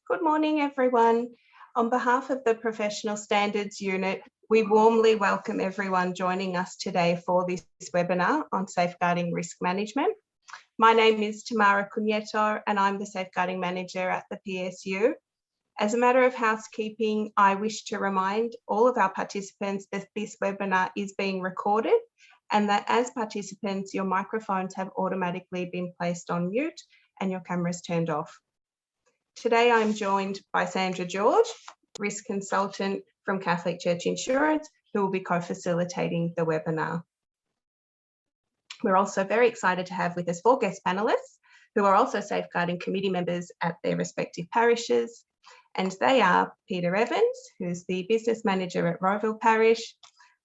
Good morning, everyone. On behalf of the Professional Standards Unit, we warmly welcome everyone joining us today for this webinar on safeguarding risk management. My name is Tamara Cunyeto and I'm the Safeguarding Manager at the PSU. As a matter of housekeeping, I wish to remind all of our participants that this webinar is being recorded and that as participants, your microphones have automatically been placed on mute and your cameras turned off. Today, I'm joined by Sandra George, Risk Consultant from Catholic Church Insurance, who will be co-facilitating the webinar. We're also very excited to have with us 4 guest panellists who are also safeguarding committee members at their respective parishes. And they are Peter Evans, who's the Business Manager at Rowville Parish,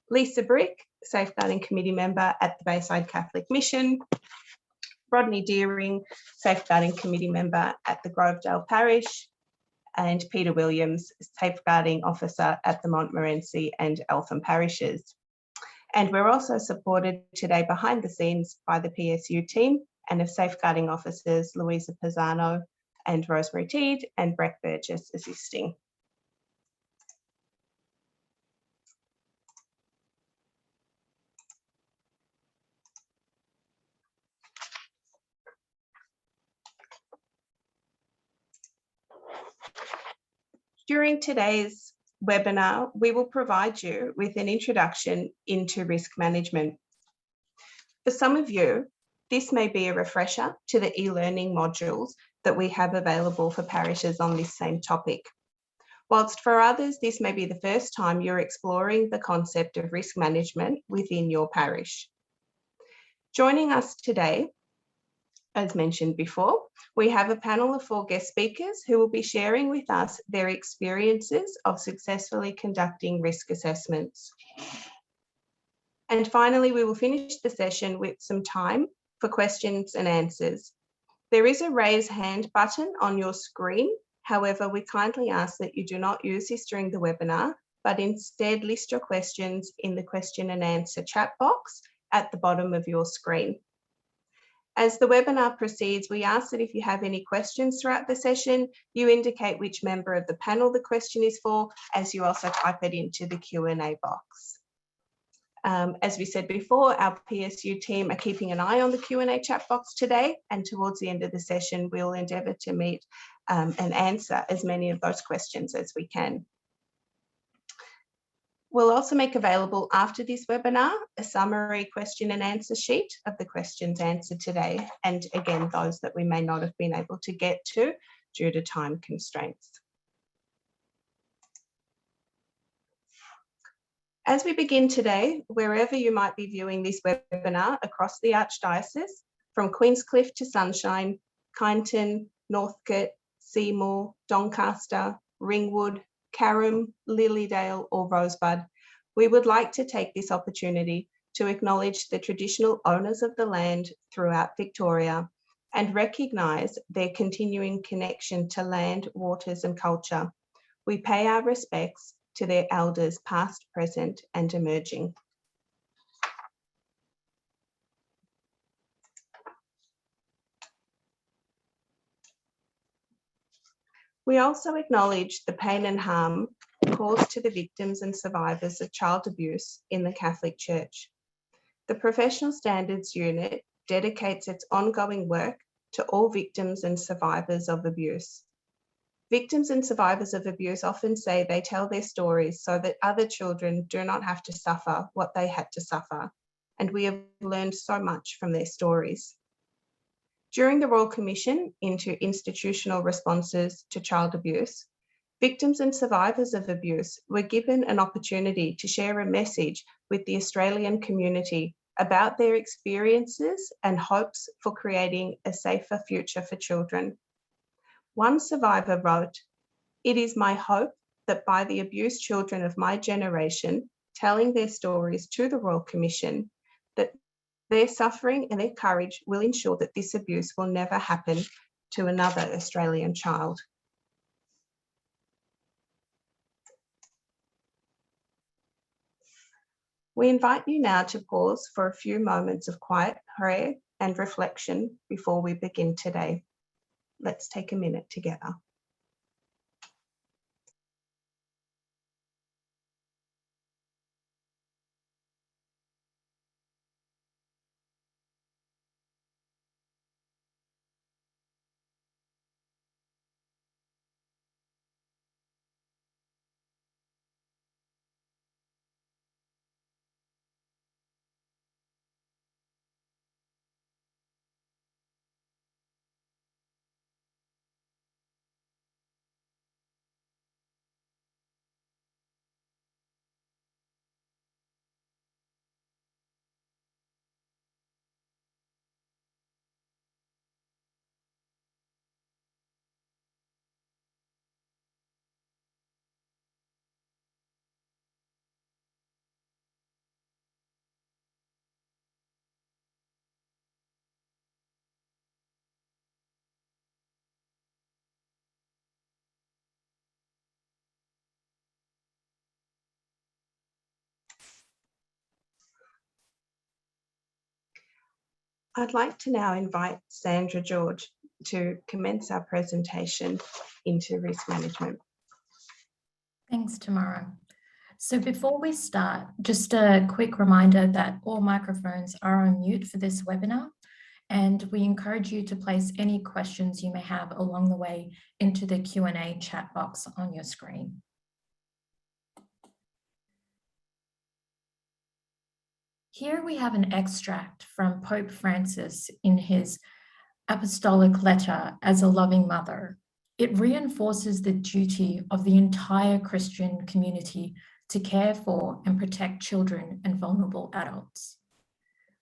Lisa Brick, Safeguarding Committee Member at the Bayside Catholic Mission, Rodney Deering, Safeguarding Committee Member at the Grovedale Parish, and Peter Williams, Safeguarding Officer at the Montmorency and Eltham parishes. And we're also supported today behind the scenes by the PSU team and of Safeguarding Officers Louisa Pisano and Rosemary Teed and Breck Burgess assisting. During today's webinar, we will provide you with an introduction into risk management. For some of you, this may be a refresher to the e-learning modules that we have available for parishes on this same topic. Whilst for others, this may be the first time you're exploring the concept of risk management within your parish. Joining us today, as mentioned before, we have a panel of 4 guest speakers who will be sharing with us their experiences of successfully conducting risk assessments. And finally, we will finish the session with some time for questions and answers. There is a raise hand button on your screen. However, we kindly ask that you do not use this during the webinar, but instead list your questions in the question and answer chat box at the bottom of your screen. As the webinar proceeds, we ask that if you have any questions throughout the session, you indicate which member of the panel the question is for, as you also type it into the Q&A box. As we said before, our PSU team are keeping an eye on the Q&A chat box today, and towards the end of the session, we'll endeavour to meet and answer as many of those questions as we can. We'll also make available after this webinar a summary question and answer sheet of the questions answered today, and again, those that we may not have been able to get to due to time constraints. As we begin today, wherever you might be viewing this webinar across the Archdiocese, from Queenscliff to Sunshine, Kyneton, Northcote, Seymour, Doncaster, Ringwood, Carrum, Lilydale or Rosebud, we would like to take this opportunity to acknowledge the traditional owners of the land throughout Victoria and recognise their continuing connection to land, waters and culture. We pay our respects to their elders past, present and emerging. We also acknowledge the pain and harm caused to the victims and survivors of child abuse in the Catholic Church. The Professional Standards Unit dedicates its ongoing work to all victims and survivors of abuse. Victims and survivors of abuse often say they tell their stories so that other children do not have to suffer what they had to suffer, and we have learned so much from their stories. During the Royal Commission into Institutional Responses to Child Abuse, victims and survivors of abuse were given an opportunity to share a message with the Australian community about their experiences and hopes for creating a safer future for children. One survivor wrote, "It is my hope that by the abused children of my generation telling their stories to the Royal Commission, that their suffering and their courage will ensure that this abuse will never happen to another Australian child." We invite you now to pause for a few moments of quiet prayer and reflection before we begin today. Let's take a minute together. I'd like to now invite Sandra George to commence our presentation into risk management. Thanks, Tamara. So before we start, just a quick reminder that all microphones are on mute for this webinar, and we encourage you to place any questions you may have along the way into the Q&A chat box on your screen. Here we have an extract from Pope Francis in his apostolic letter as a loving mother. It reinforces the duty of the entire Christian community to care for and protect children and vulnerable adults.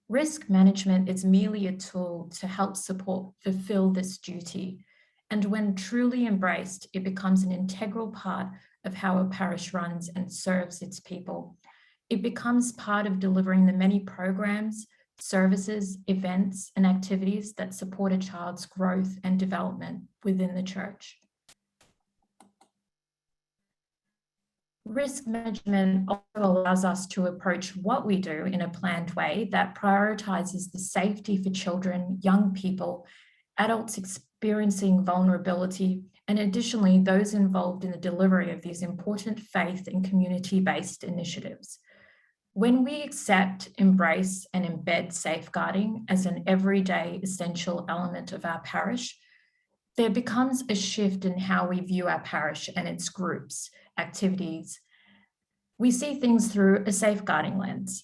Risk management is merely a tool to help fulfill this duty. And when truly embraced, it becomes an integral part of how a parish runs and serves its people. It becomes part of delivering the many programs, services, events, and activities that support a child's growth and development within the church. Risk management also allows us to approach what we do in a planned way that prioritizes the safety for children, young people, adults experiencing vulnerability, and additionally, those involved in the delivery of these important faith and community-based initiatives. When we accept, embrace, and embed safeguarding as an everyday essential element of our parish, there becomes a shift in how we view our parish and its groups, activities. We see things through a safeguarding lens.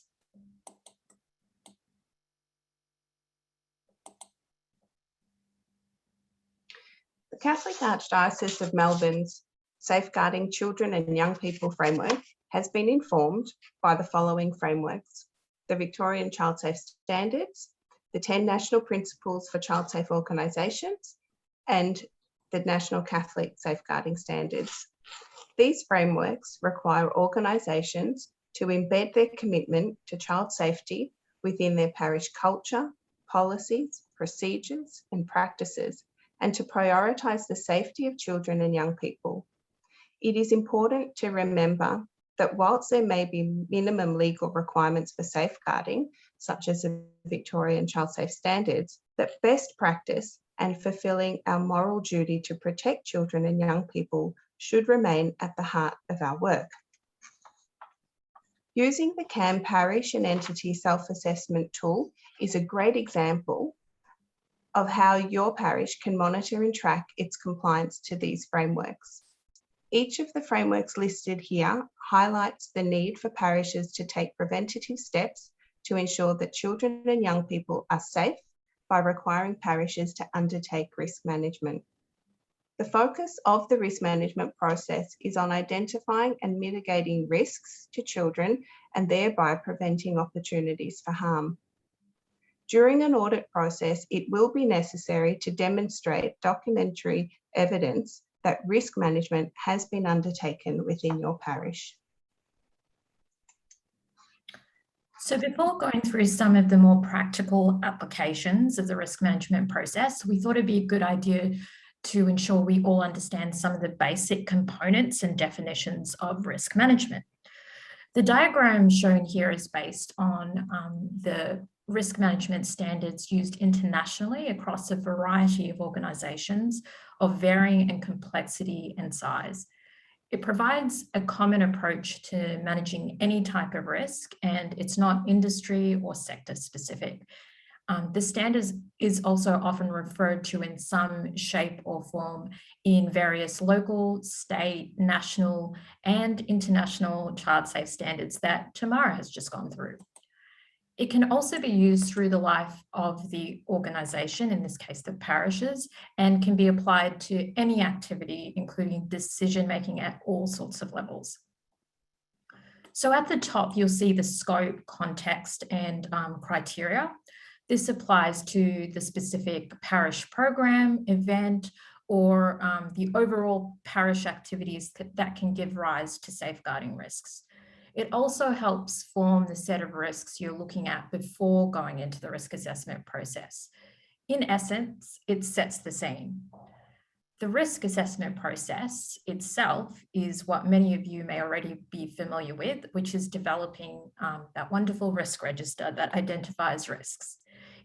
The Catholic Archdiocese of Melbourne's Safeguarding Children and Young People framework has been informed by the following frameworks: the Victorian Child Safe Standards, the 10 National Principles for Child Safe Organisations, and the National Catholic Safeguarding Standards. These frameworks require organisations to embed their commitment to child safety within their parish culture, policies, procedures, and practices, and to prioritise the safety of children and young people. It is important to remember that whilst there may be minimum legal requirements for safeguarding, such as the Victorian Child Safe Standards, that best practice and fulfilling our moral duty to protect children and young people should remain at the heart of our work. Using the CAM Parish and Entity Self-Assessment tool is a great example of how your parish can monitor and track its compliance to these frameworks. Each of the frameworks listed here highlights the need for parishes to take preventative steps to ensure that children and young people are safe by requiring parishes to undertake risk management. The focus of the risk management process is on identifying and mitigating risks to children and thereby preventing opportunities for harm. During an audit process, it will be necessary to demonstrate documentary evidence that risk management has been undertaken within your parish. So before going through some of the more practical applications of the risk management process, we thought it'd be a good idea to ensure we all understand some of the basic components and definitions of risk management. The diagram shown here is based on the risk management standards used internationally across a variety of organisations of varying in complexity and size. It provides a common approach to managing any type of risk, and it's not industry or sector specific. The standards is also often referred to in some shape or form in various local, state, national, and international child safe standards that Tamara has just gone through. It can also be used through the life of the organisation, in this case the parishes, and can be applied to any activity, including decision-making at all sorts of levels. So at the top, you'll see the scope, context, and criteria. This applies to the specific parish program, event, or the overall parish activities that can give rise to safeguarding risks. It also helps form the set of risks you're looking at before going into the risk assessment process. In essence, it sets the scene. The risk assessment process itself is what many of you may already be familiar with, which is developing that wonderful risk register that identifies risks.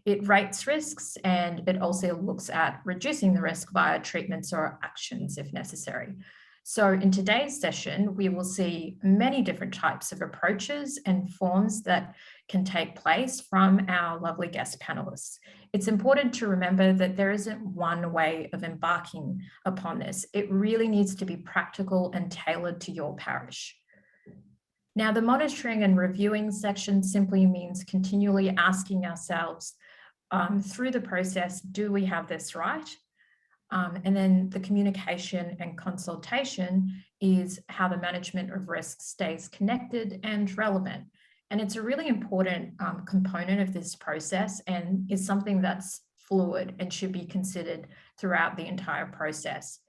It rates risks and it also looks at reducing the risk via treatments or actions if necessary. So in today's session, we will see many different types of approaches and forms that can take place from our lovely guest panelists. It's important to remember that there isn't one way of embarking upon this. It really needs to be practical and tailored to your parish. Now, the monitoring and reviewing section simply means continually asking ourselves through the process, do we have this right? And then the communication and consultation is how the management of risk stays connected and relevant. And it's a really important component of this process and is something that's fluid and should be considered throughout the entire process.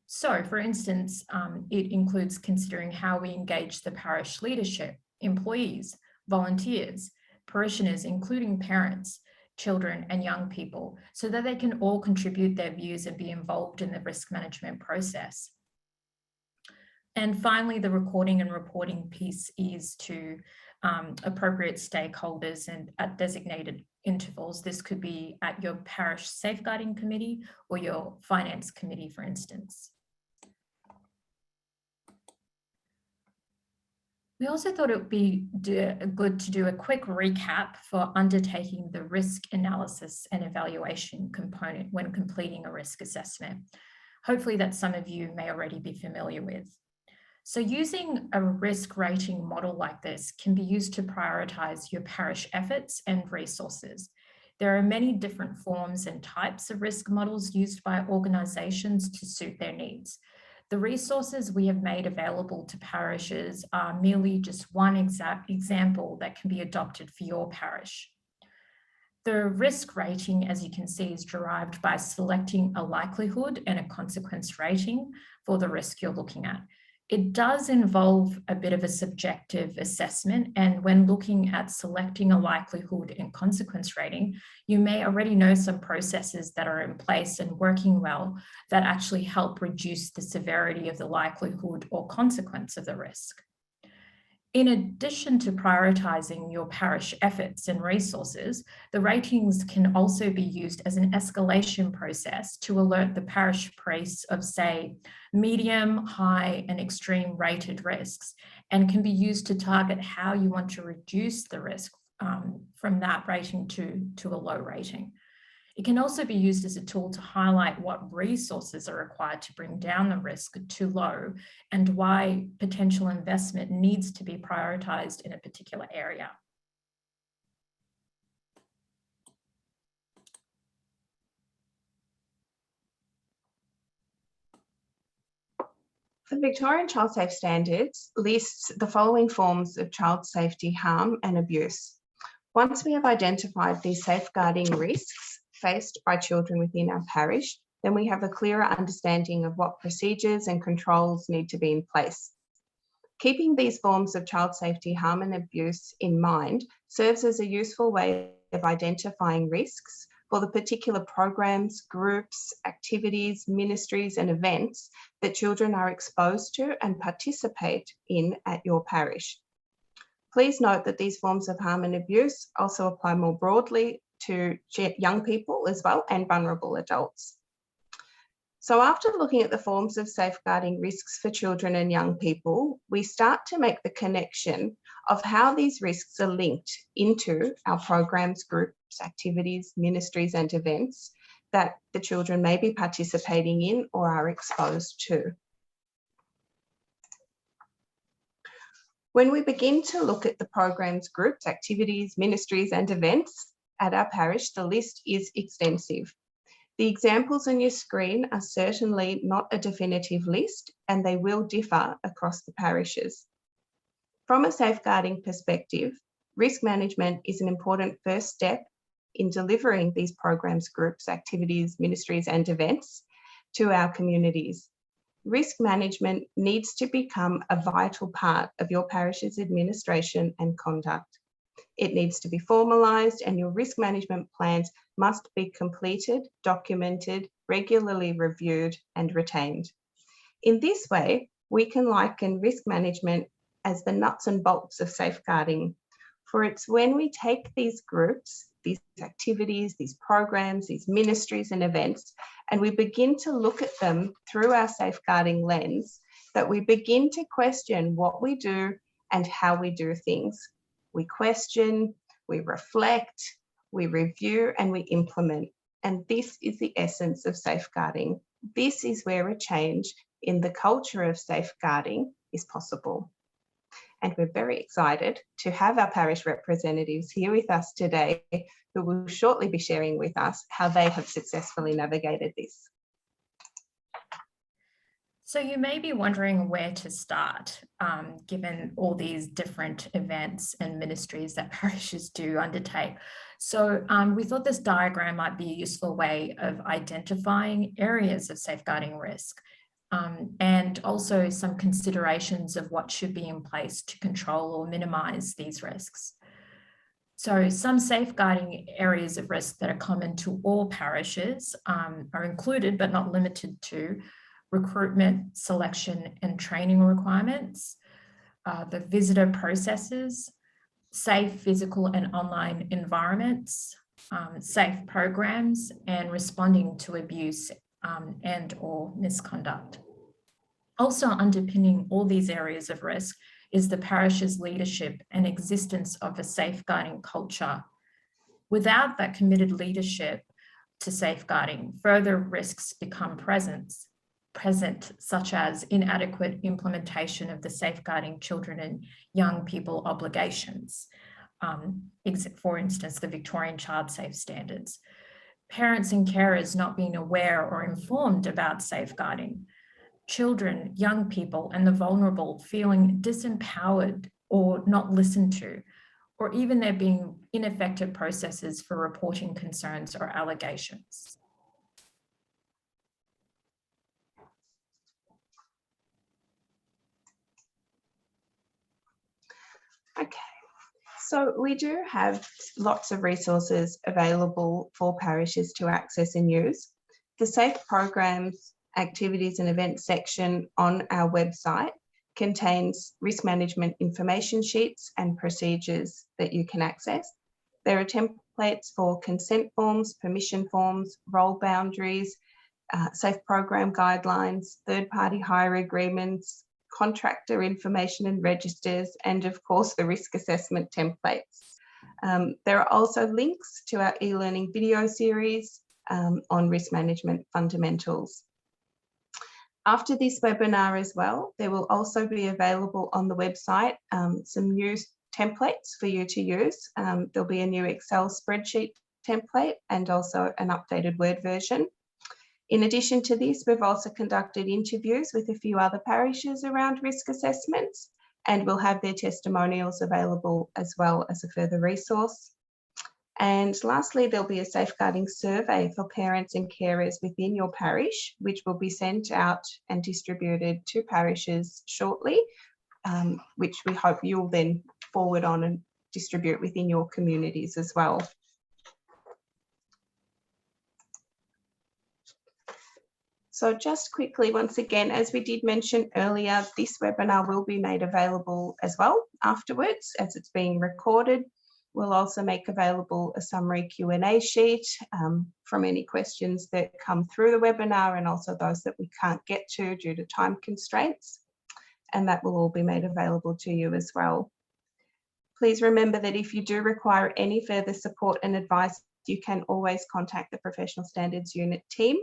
So, for instance, it includes considering how we engage the parish leadership, employees, volunteers, parishioners, including parents, children and young people, so that they can all contribute their views and be involved in the risk management process. And finally, the recording and reporting piece is to appropriate stakeholders and at designated intervals. This could be at your parish safeguarding committee or your finance committee, for instance. We also thought it would be good to do a quick recap for undertaking the risk analysis and evaluation component when completing a risk assessment. Hopefully that some of you may already be familiar with. So using a risk rating model like this can be used to prioritise your parish efforts and resources. There are many different forms and types of risk models used by organisations to suit their needs. The resources we have made available to parishes are merely just one example that can be adopted for your parish. The risk rating, as you can see, is derived by selecting a likelihood and a consequence rating for the risk you're looking at. It does involve a bit of a subjective assessment, and when looking at selecting a likelihood and consequence rating, you may already know some processes that are in place and working well that actually help reduce the severity of the likelihood or consequence of the risk. In addition to prioritising your parish efforts and resources, the ratings can also be used as an escalation process to alert the parish priest of, say, medium, high, and extreme rated risks, and can be used to target how you want to reduce the risk from that rating to a low rating. It can also be used as a tool to highlight what resources are required to bring down the risk to low and why potential investment needs to be prioritised in a particular area. The Victorian Child Safe Standards lists the following forms of child safety harm and abuse. Once we have identified these safeguarding risks faced by children within our parish, then we have a clearer understanding of what procedures and controls need to be in place. Keeping these forms of child safety harm and abuse in mind serves as a useful way of identifying risks for the particular programs, groups, activities, ministries and events that children are exposed to and participate in at your parish. Please note that these forms of harm and abuse also apply more broadly to young people as well and vulnerable adults. So after looking at the forms of safeguarding risks for children and young people, we start to make the connection of how these risks are linked into our programs, groups, activities, ministries and events that the children may be participating in or are exposed to. When we begin to look at the programs, groups, activities, ministries and events at our parish, the list is extensive. The examples on your screen are certainly not a definitive list and they will differ across the parishes. From a safeguarding perspective, risk management is an important first step in delivering these programs, groups, activities, ministries and events to our communities. Risk management needs to become a vital part of your parish's administration and conduct. It needs to be formalised and your risk management plans must be completed, documented, regularly reviewed and retained. In this way, we can liken risk management as the nuts and bolts of safeguarding, for it's when we take these groups these activities, these programs, these ministries and events, and we begin to look at them through our safeguarding lens, that we begin to question what we do and how we do things. We question, we reflect, we review, and we implement. And this is the essence of safeguarding. This is where a change in the culture of safeguarding is possible. And we're very excited to have our parish representatives here with us today, who will shortly be sharing with us how they have successfully navigated this. So you may be wondering where to start, given all these different events and ministries that parishes do undertake. So we thought this diagram might be a useful way of identifying areas of safeguarding risk, and also some considerations of what should be in place to control or minimise these risks. So some safeguarding areas of risk that are common to all parishes are included, but not limited to, recruitment, selection and training requirements, the visitor processes, safe physical and online environments, safe programs, and responding to abuse and or misconduct. Also underpinning all these areas of risk is the parish's leadership and existence of a safeguarding culture. Without that committed leadership to safeguarding, further risks become present, such as inadequate implementation of the safeguarding children and young people obligations. For instance, the Victorian Child Safe Standards. Parents and carers not being aware or informed about safeguarding. Children, young people, and the vulnerable feeling disempowered or not listened to, or even there being ineffective processes for reporting concerns or allegations. Okay, so we do have lots of resources available for parishes to access and use. The Safe Programs, Activities and Events section on our website contains risk management information sheets and procedures that you can access. There are templates for consent forms, permission forms, role boundaries, safe program guidelines, third-party hire agreements, contractor information and registers, and of course the risk assessment templates. There are also links to our e-learning video series on risk management fundamentals. After this webinar as well, there will also be available on the website some new templates for you to use. There'll be a new Excel spreadsheet template and also an updated Word version. In addition to this, we've also conducted interviews with a few other parishes around risk assessments, and we'll have their testimonials available as well as a further resource. And lastly, there'll be a safeguarding survey for parents and carers within your parish, which will be sent out and distributed to parishes shortly, which we hope you'll then forward on and distribute within your communities as well. So just quickly, once again, as we did mention earlier, this webinar will be made available as well afterwards as it's being recorded. We'll also make available a summary Q&A sheet from any questions that come through the webinar and also those that we can't get to due to time constraints. And that will all be made available to you as well. Please remember that if you do require any further support and advice, you can always contact the Professional Standards Unit team.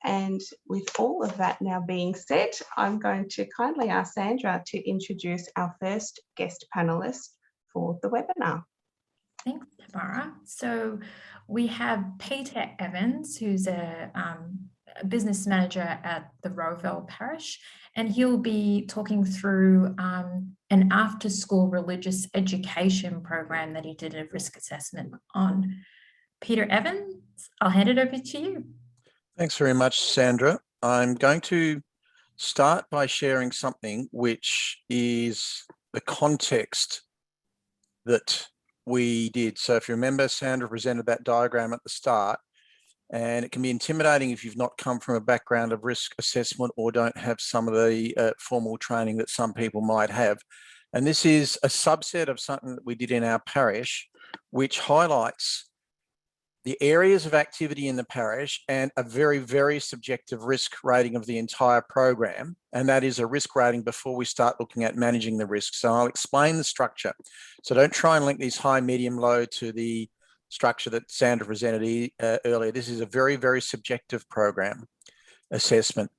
And with all of that now being said, I'm going to kindly ask Sandra to introduce our first guest panelist for the webinar. Thanks, Tamara. So we have Peter Evans, who's a business manager at the Rowville Parish, and he'll be talking through an after-school religious education program that he did a risk assessment on. Peter Evans, I'll hand it over to you. Thanks very much, Sandra. I'm going to start by sharing something which is the context that we did. So if you remember, Sandra presented that diagram at the start, and it can be intimidating if you've not come from a background of risk assessment or don't have some of the formal training that some people might have. And this is a subset of something that we did in our parish, which highlights the areas of activity in the parish, and a very, very subjective risk rating of the entire program. And that is a risk rating before we start looking at managing the risk. So I'll explain the structure. So don't try and link these high, medium, low to the structure that Sandra presented earlier. This is a very, very subjective program assessment,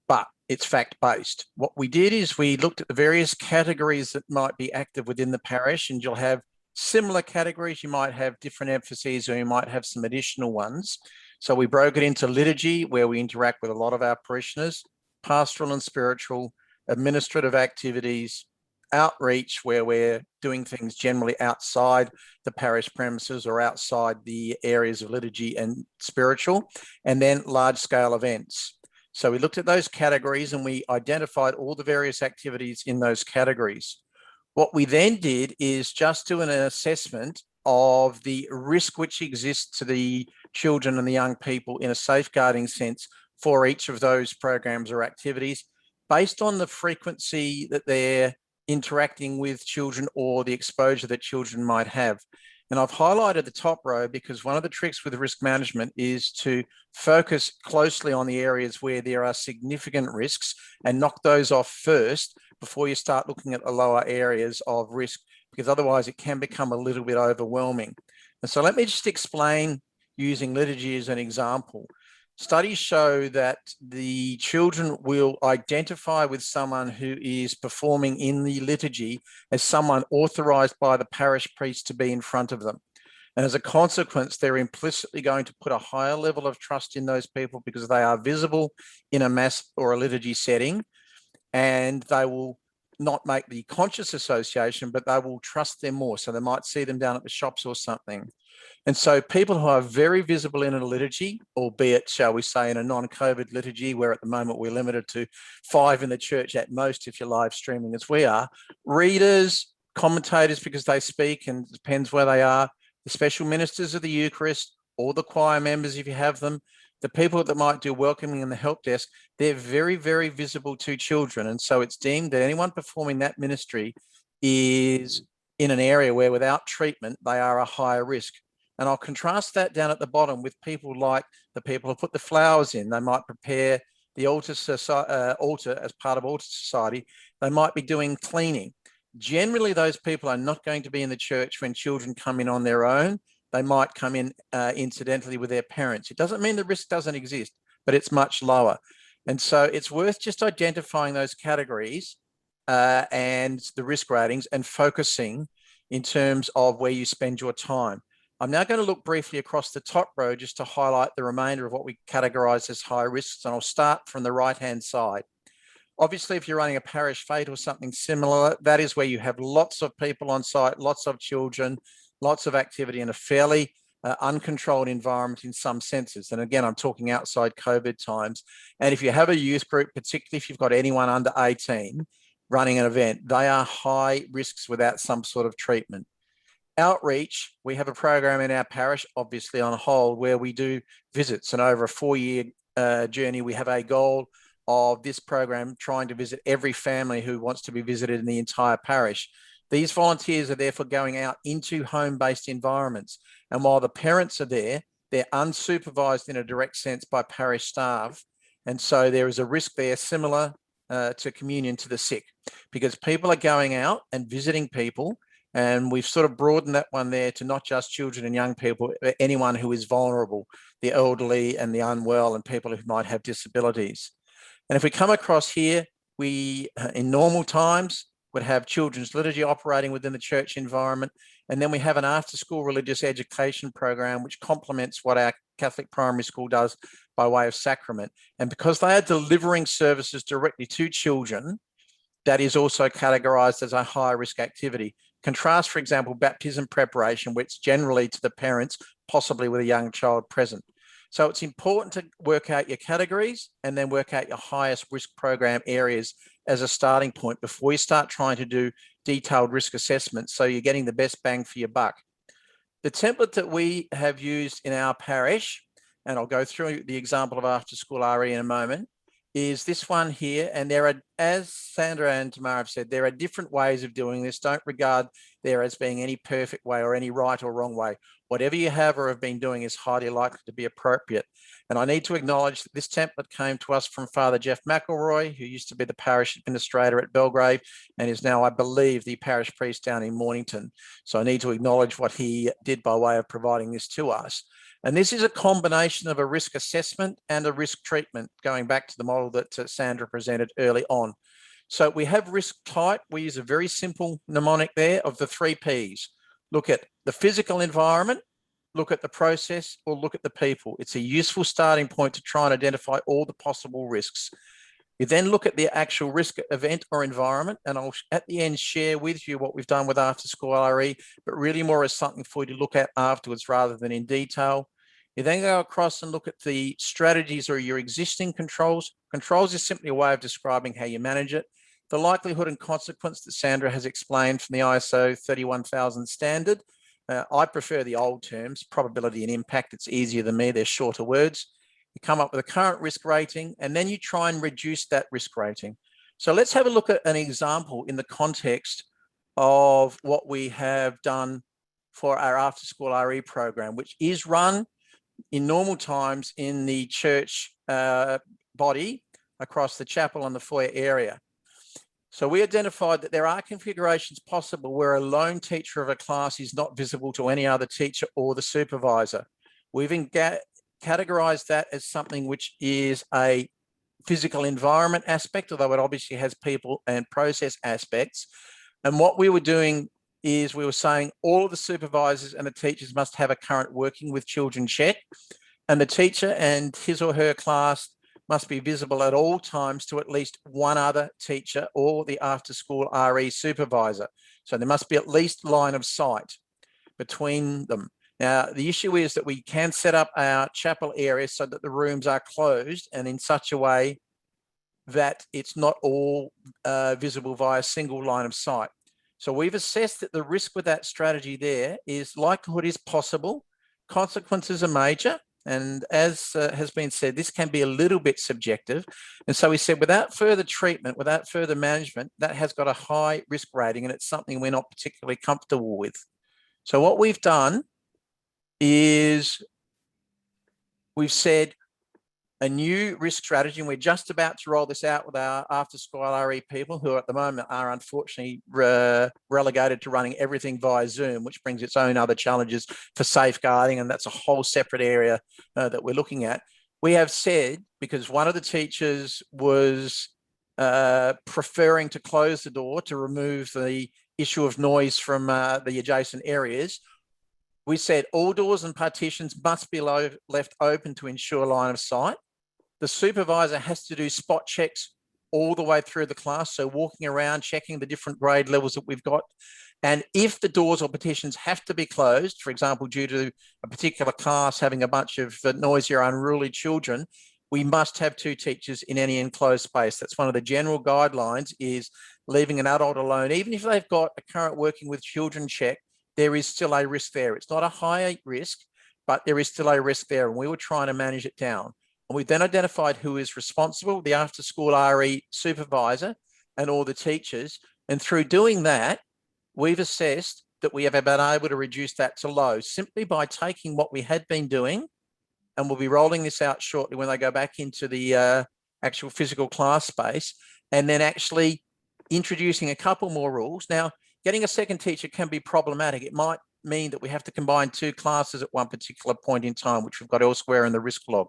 but it's fact-based. What we did is we looked at the various categories that might be active within the parish, and you'll have similar categories. You might have different emphases, or you might have some additional ones. So we broke it into liturgy, where we interact with a lot of our parishioners, pastoral and spiritual, administrative activities, outreach, where we're doing things generally outside the parish premises or outside the areas of liturgy and spiritual, and then large-scale events. So we looked at those categories and we identified all the various activities in those categories. What we then did is just do an assessment of the risk which exists to the children and the young people in a safeguarding sense for each of those programs or activities, based on the frequency that they're interacting with children or the exposure that children might have. And I've highlighted the top row because one of the tricks with risk management is to focus closely on the areas where there are significant risks and knock those off first before you start looking at the lower areas of risk, because otherwise it can become a little bit overwhelming. And so let me just explain using liturgy as an example. Studies show that the children will identify with someone who is performing in the liturgy as someone authorised by the parish priest to be in front of them. And as a consequence, they're implicitly going to put a higher level of trust in those people because they are visible in a mass or a liturgy setting, and they will not make the conscious association, but they will trust them more. So they might see them down at the shops or something. And so people who are very visible in a liturgy, albeit, shall we say, in a non-COVID liturgy, where at the moment we're limited to 5 in the church at most if you're live streaming as we are, readers, commentators because they speak, and it depends where they are, the special ministers of the Eucharist, or the choir members if you have them, the people that might do welcoming in the help desk, they're very, very visible to children. And so it's deemed that anyone performing that ministry is in an area where without treatment, they are a higher risk. And I'll contrast that down at the bottom with people like the people who put the flowers in. They might prepare the altar as part of altar society. They might be doing cleaning. Generally, those people are not going to be in the church when children come in on their own. They might come in incidentally with their parents. It doesn't mean the risk doesn't exist, but it's much lower. And so it's worth just identifying those categories and the risk ratings and focusing in terms of where you spend your time. I'm now going to look briefly across the top row just to highlight the remainder of what we categorise as high risks, and I'll start from the right-hand side. Obviously, if you're running a parish fete or something similar, that is where you have lots of people on site, lots of children, lots of activity in a fairly uncontrolled environment in some senses. And again, I'm talking outside COVID times. And if you have a youth group, particularly if you've got anyone under 18 running an event, they are high risks without some sort of treatment. Outreach, we have a program in our parish, obviously on hold, where we do visits, and over a 4-year journey, we have a goal of this program trying to visit every family who wants to be visited in the entire parish. These volunteers are therefore going out into home-based environments, and while the parents are there, they're unsupervised in a direct sense by parish staff, and so there is a risk there similar to communion to the sick, because people are going out and visiting people. And we've sort of broadened that one there to not just children and young people, but anyone who is vulnerable, the elderly and the unwell and people who might have disabilities. And if we come across here, we, in normal times, would have children's liturgy operating within the church environment. And then we have an after-school religious education program, which complements what our Catholic primary school does by way of sacrament. And because they are delivering services directly to children, that is also categorised as a high-risk activity. Contrast, for example, baptism preparation, which generally to the parents, possibly with a young child present. So it's important to work out your categories and then work out your highest risk program areas as a starting point before you start trying to do detailed risk assessments, so you're getting the best bang for your buck. The template that we have used in our parish, and I'll go through the example of after school RE in a moment, is this one here. And there are, as Sandra and Tamara have said, there are different ways of doing this. Don't regard there as being any perfect way or any right or wrong way. Whatever you have or have been doing is highly likely to be appropriate. And I need to acknowledge that this template came to us from Father Jeff McElroy, who used to be the parish administrator at Belgrave and is now, I believe, the parish priest down in Mornington. So I need to acknowledge what he did by way of providing this to us. And this is a combination of a risk assessment and a risk treatment, going back to the model that Sandra presented early on. So we have risk type. We use a very simple mnemonic there of the 3 Ps. Look at the physical environment, look at the process, or look at the people. It's a useful starting point to try and identify all the possible risks. You then look at the actual risk event or environment, and I'll at the end share with you what we've done with After School RE, but really more as something for you to look at afterwards rather than in detail. You then go across and look at the strategies or your existing controls. Controls is simply a way of describing how you manage it. The likelihood and consequence that Sandra has explained from the ISO 31000 standard. I prefer the old terms, probability and impact. It's easier than me, they're shorter words. You come up with a current risk rating, and then you try and reduce that risk rating. So let's have a look at an example in the context of what we have done for our After School RE program, which is run in normal times in the church body across the chapel and the foyer area. So we identified that there are configurations possible where a lone teacher of a class is not visible to any other teacher or the supervisor. We've categorized that as something which is a physical environment aspect, although it obviously has people and process aspects. And what we were doing is we were saying all of the supervisors and the teachers must have a current working with children check, and the teacher and his or her class must be visible at all times to at least one other teacher or the After School RE supervisor. So there must be at least line of sight between them. Now, the issue is that we can set up our chapel area so that the rooms are closed and in such a way that it's not all visible via a single line of sight. So we've assessed that the risk with that strategy there is likelihood is possible, consequences are major, and as has been said, this can be a little bit subjective. And so we said, without further treatment, without further management, that has got a high risk rating, and it's something we're not particularly comfortable with. So what we've done is we've said a new risk strategy, and we're just about to roll this out with our After School RE people, who at the moment are unfortunately relegated to running everything via Zoom, which brings its own other challenges for safeguarding, and that's a whole separate area that we're looking at. We have said, because one of the teachers was preferring to close the door to remove the issue of noise from the adjacent areas, we said all doors and partitions must be left open to ensure line of sight. The supervisor has to do spot checks all the way through the class. So walking around, checking the different grade levels that we've got. And if the doors or partitions have to be closed, for example, due to a particular class having a bunch of noisy or unruly children, we must have 2 teachers in any enclosed space. That's one of the general guidelines, is leaving an adult alone. Even if they've got a current working with children check, there is still a risk there. It's not a high risk, but there is still a risk there. And we were trying to manage it down. And we then identified who is responsible, the After School RE supervisor and all the teachers. And through doing that, we've assessed that we have been able to reduce that to low simply by taking what we had been doing, and we'll be rolling this out shortly when they go back into the actual physical class space, and then actually introducing a couple more rules. Now, getting a second teacher can be problematic. It might mean that we have to combine 2 classes at one particular point in time, which we've got elsewhere in the risk log.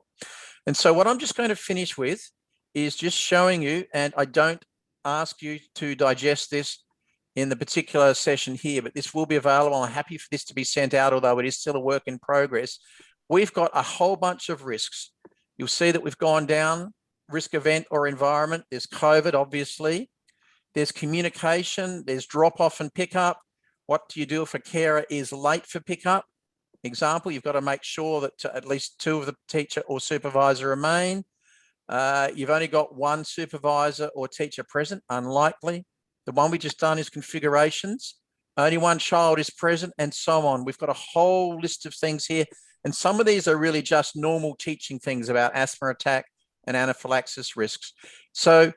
And so what I'm just going to finish with is just showing you, and I don't ask you to digest this in the particular session here, but this will be available. I'm happy for this to be sent out, although it is still a work in progress. We've got a whole bunch of risks. You'll see that we've gone down risk event or environment. There's COVID, obviously. There's communication, there's drop off and pick up. What do you do if a carer is late for pickup? Example, you've got to make sure that at least 2 of the teacher or supervisor remain. You've only got 1 supervisor or teacher present, unlikely. The one we just done is configurations. Only 1 child is present, and so on. We've got a whole list of things here. And some of these are really just normal teaching things about asthma attack and anaphylaxis risks. So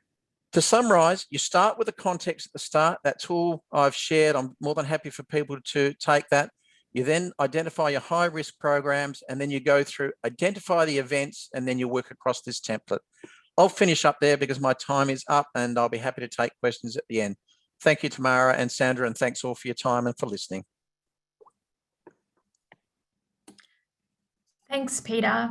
to summarize, you start with the context at the start. That tool I've shared, I'm more than happy for people to take that. You then identify your high risk programs, and then you go through, identify the events, and then you work across this template. I'll finish up there because my time is up, and I'll be happy to take questions at the end. Thank you, Tamara and Sandra, and thanks all for your time and for listening. Thanks, Peter.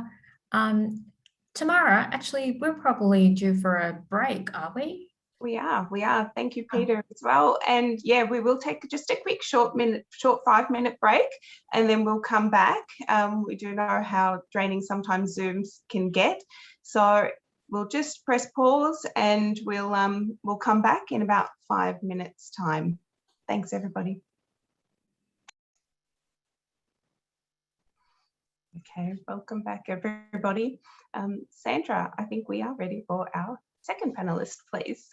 Tamara, actually, we're probably due for a break, are we? We are. Thank you, Peter, as well. And yeah, we will take just a quick short 5-minute break, and then we'll come back. We do know how draining sometimes Zooms can get. So we'll just press pause, and we'll come back in about 5 minutes time. Thanks, everybody. Okay, welcome back, everybody. Sandra, I think we are ready for our second panelist, please.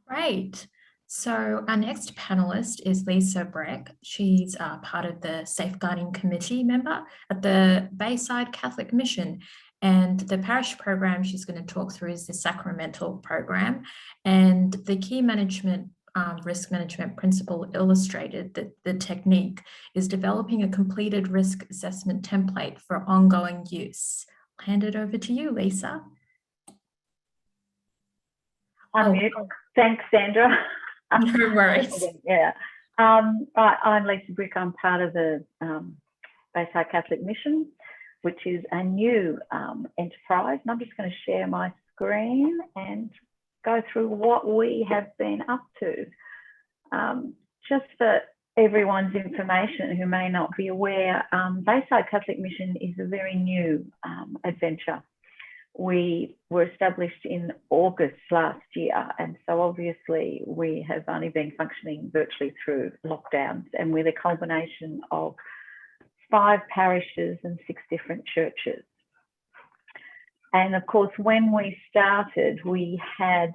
Great. So our next panelist is Lisa Breck. She's part of the Safeguarding Committee member at the Bayside Catholic Mission. And the parish program she's going to talk through is the Sacramental program. And the key management risk management principle illustrated that the technique is developing a completed risk assessment template for ongoing use. I'll hand it over to you, Lisa. Thanks, Sandra. No worries. Yeah. I'm Lisa Breck. I'm part of the Bayside Catholic Mission, which is a new enterprise. And I'm just going to share my screen and go through what we have been up to. Just for everyone's information who may not be aware, Bayside Catholic Mission is a very new adventure. We were established in August last year, and so obviously we have only been functioning virtually through lockdowns, and we're the culmination of 5 parishes and 6 different churches. And of course, when we started, we had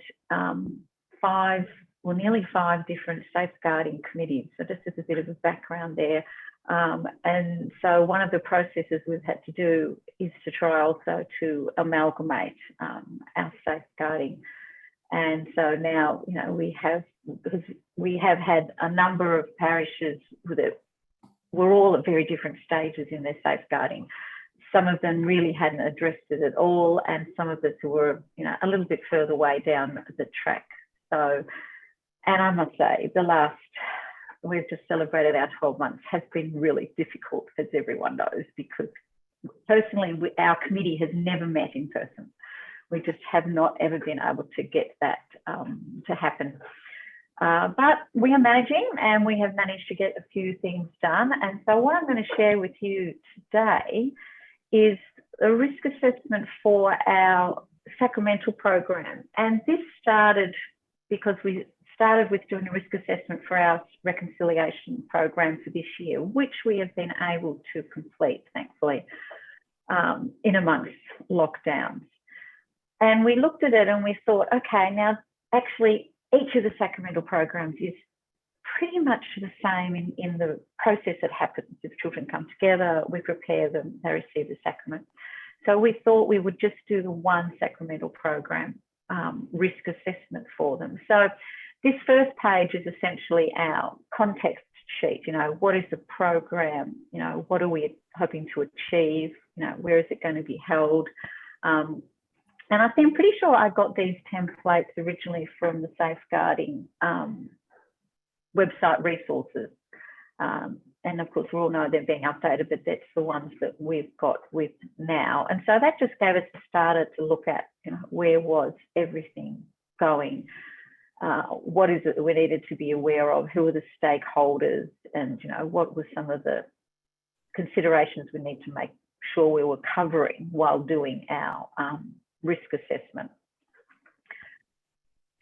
nearly 5 different safeguarding committees. So just as a bit of a background there. And so one of the processes we've had to do is to try also to amalgamate our safeguarding. And so now, you know, we have had a number of parishes that were all at very different stages in their safeguarding. Some of them really hadn't addressed it at all, and some of us were, you know, a little bit further way down the track. So, and I must say, we've just celebrated our 12 months, has been really difficult, as everyone knows, because personally, our committee has never met in person. We just have not ever been able to get that to happen. But we are managing, and we have managed to get a few things done. And so what I'm going to share with you today is a risk assessment for our Sacramental program. And this started because we started with doing a risk assessment for our reconciliation program for this year, which we have been able to complete, thankfully, in amongst lockdowns. And we looked at it and we thought, okay, now actually each of the Sacramental programs is pretty much the same in the process that happens. If children come together, we prepare them, they receive the sacrament. So we thought we would just do the one Sacramental program risk assessment for them. So this first page is essentially our context sheet. You know, what is the program? You know, what are we hoping to achieve? You know, where is it going to be held? And I'm pretty sure I got these templates originally from the Safeguarding website resources. And of course, we all know they're being updated, but that's the ones that we've got with now. And so that just gave us a starter to look at, you know, where was everything going? What is it that we needed to be aware of? Who are the stakeholders? And, you know, what were some of the considerations we need to make sure we were covering while doing our risk assessment?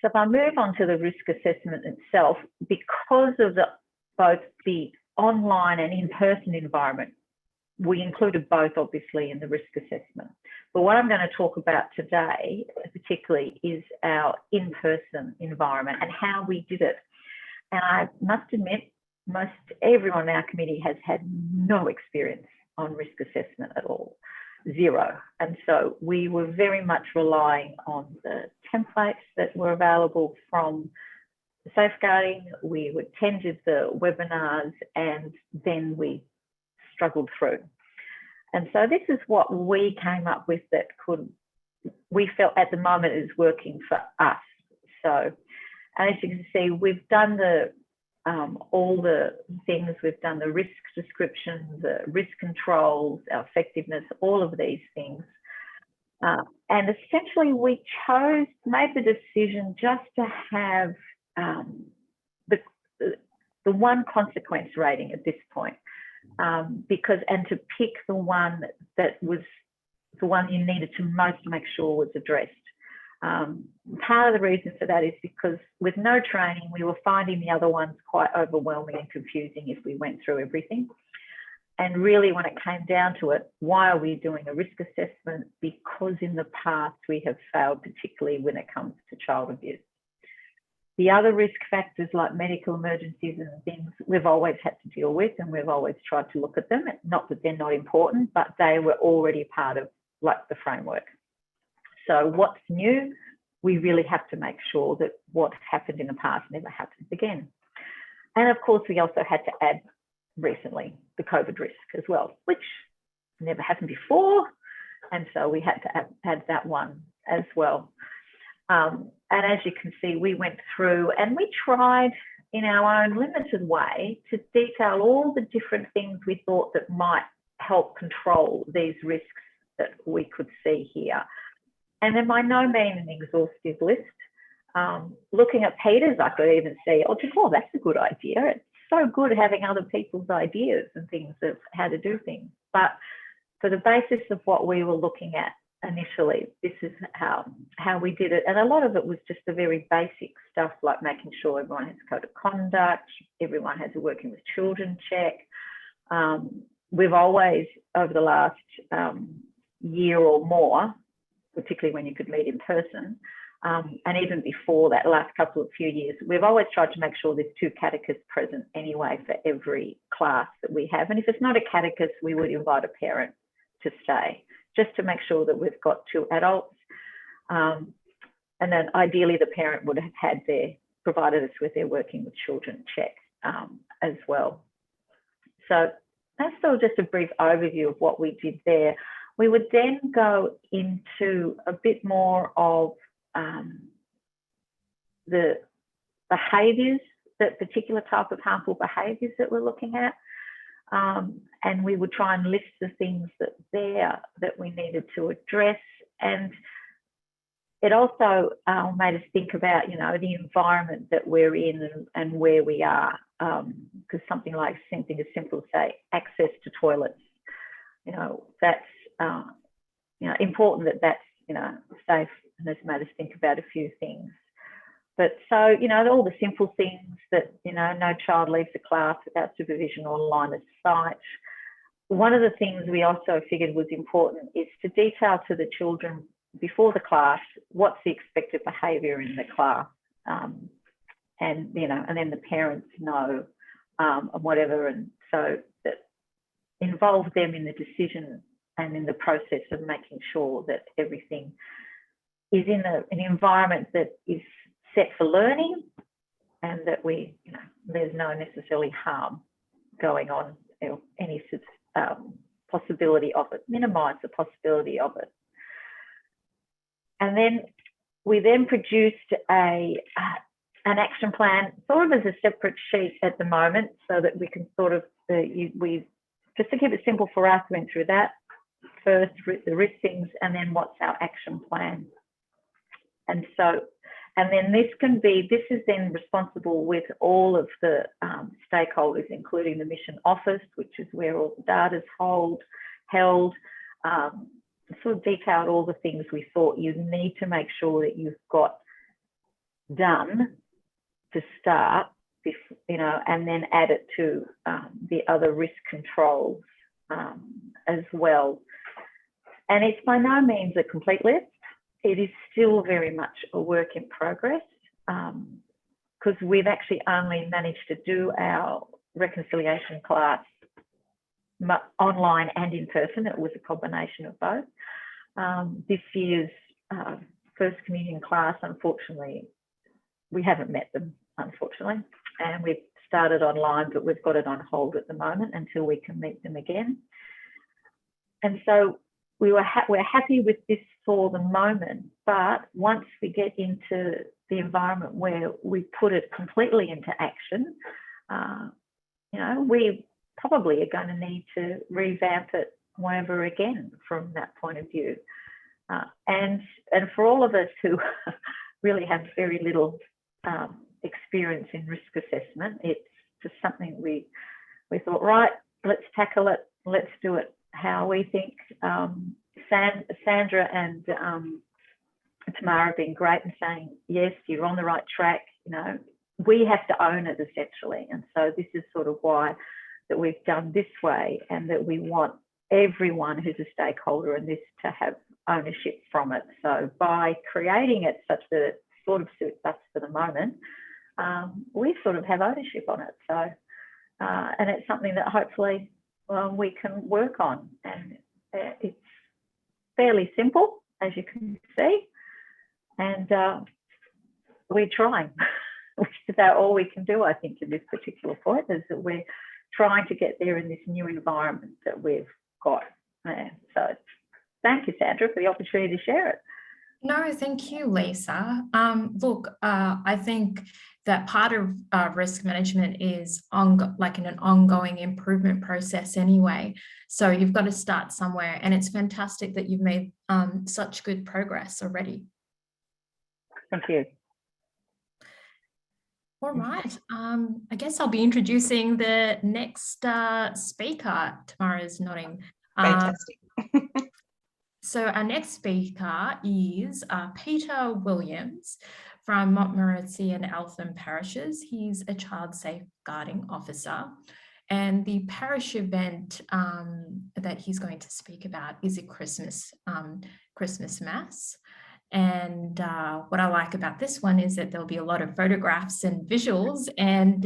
So if I move on to the risk assessment itself, because of both the online and in-person environment, we included both obviously in the risk assessment. But what I'm going to talk about today particularly is our in-person environment and how we did it. And I must admit, most everyone in our committee has had no experience on risk assessment at all, 0. And so we were very much relying on the templates that were available from Safeguarding. We attended the webinars, and then we struggled through. And so this is what we came up with that we felt at the moment is working for us. So, and as you can see, we've done all the things. We've done the risk descriptions, the risk controls, our effectiveness, all of these things. And essentially we made the decision just to have the one consequence rating at this point, and to pick the one that was the one you needed to most make sure was addressed. Part of the reason for that is because with no training, we were finding the other ones quite overwhelming and confusing if we went through everything. And really, when it came down to it, why are we doing a risk assessment? Because in the past, we have failed, particularly when it comes to child abuse. The other risk factors like medical emergencies and things, we've always had to deal with, and we've always tried to look at them. Not that they're not important, but they were already part of like the framework. So what's new? We really have to make sure that what happened in the past never happens again. And of course, we also had to add recently the COVID risk as well, which never happened before. And so we had to add that one as well. And as you can see, we went through and we tried in our own limited way to detail all the different things we thought that might help control these risks that we could see here. And they're by no means an exhaustive list. Looking at Peter's, I could even see, oh, that's a good idea. It's so good having other people's ideas and things of how to do things. But for the basis of what we were looking at initially, this is how we did it. And a lot of it was just the very basic stuff, like making sure everyone has a code of conduct, everyone has a working with children check. We've always, over the last year or more, particularly when you could meet in person, and even before that, last few years, we've always tried to make sure there's 2 catechists present anyway for every class that we have. And if it's not a catechist, we would invite a parent to stay, just to make sure that we've got 2 adults. And then ideally the parent would have provided us with their working with children check as well. So that's still just a brief overview of what we did there. We would then go into a bit more of the behaviours, that particular type of harmful behaviours that we're looking at. And we would try and list the things that we needed to address. And it also made us think about, the environment that we're in and where we are. Because something as simple as, say, access to toilets, that's important that's safe, and has made us think about a few things. But so, all the simple things that, no child leaves the class without supervision or line of sight. One of the things we also figured was important is to detail to the children before the class, what's the expected behaviour in the class. And then the parents know and whatever. And so that involve them in the decision and in the process of making sure that everything is in an environment that is set for learning, and that there's no necessarily harm going on, any possibility of it, minimise the possibility of it. And then we produced an action plan, sort of as a separate sheet at the moment, so that we can sort of, just to keep it simple for us, went through that first, the risk things, and then what's our action plan. And then this is then responsible with all of the stakeholders, including the mission office, which is where all the data is held, sort of detailed all the things we thought you need to make sure that you've got done to start, and then add it to the other risk controls as well. And it's by no means a complete list. It is still very much a work in progress, because we've actually only managed to do our reconciliation class online and in person. It was a combination of both. This year's First Communion class, unfortunately, we haven't met them, unfortunately. And we've started online, but we've got it on hold at the moment until we can meet them again. And so we're happy with this for the moment, but once we get into the environment where we put it completely into action, you know, we probably are going to need to revamp it over again from that point of view. And for all of us who really have very little experience in risk assessment, it's just something we thought, right, let's tackle it, let's do it how we think. Sandra and Tamara have been great in saying, yes, you're on the right track. You know, we have to own it essentially. And so this is sort of why that we've done this way, and that we want everyone who's a stakeholder in this to have ownership from it. So by creating it such that it sort of suits us for the moment, we sort of have ownership on it. So, and it's something that hopefully we can work on. And it's fairly simple, as you can see. And we're trying, which is about all we can do, I think, in this particular point, is that we're trying to get there in this new environment that we've got. So thank you, Sandra, for the opportunity to share it. No, thank you, Lisa. Look, I think that part of risk management is like in an ongoing improvement process anyway. So you've got to start somewhere, and it's fantastic that you've made such good progress already. Thank you. All right. I guess I'll be introducing the next speaker. Tamara's nodding. Fantastic. So our next speaker is Peter Williams from Montmorency and Eltham parishes. He's a child safeguarding officer, and the parish event that he's going to speak about is a Christmas Mass. And what I like about this one is that there'll be a lot of photographs and visuals, and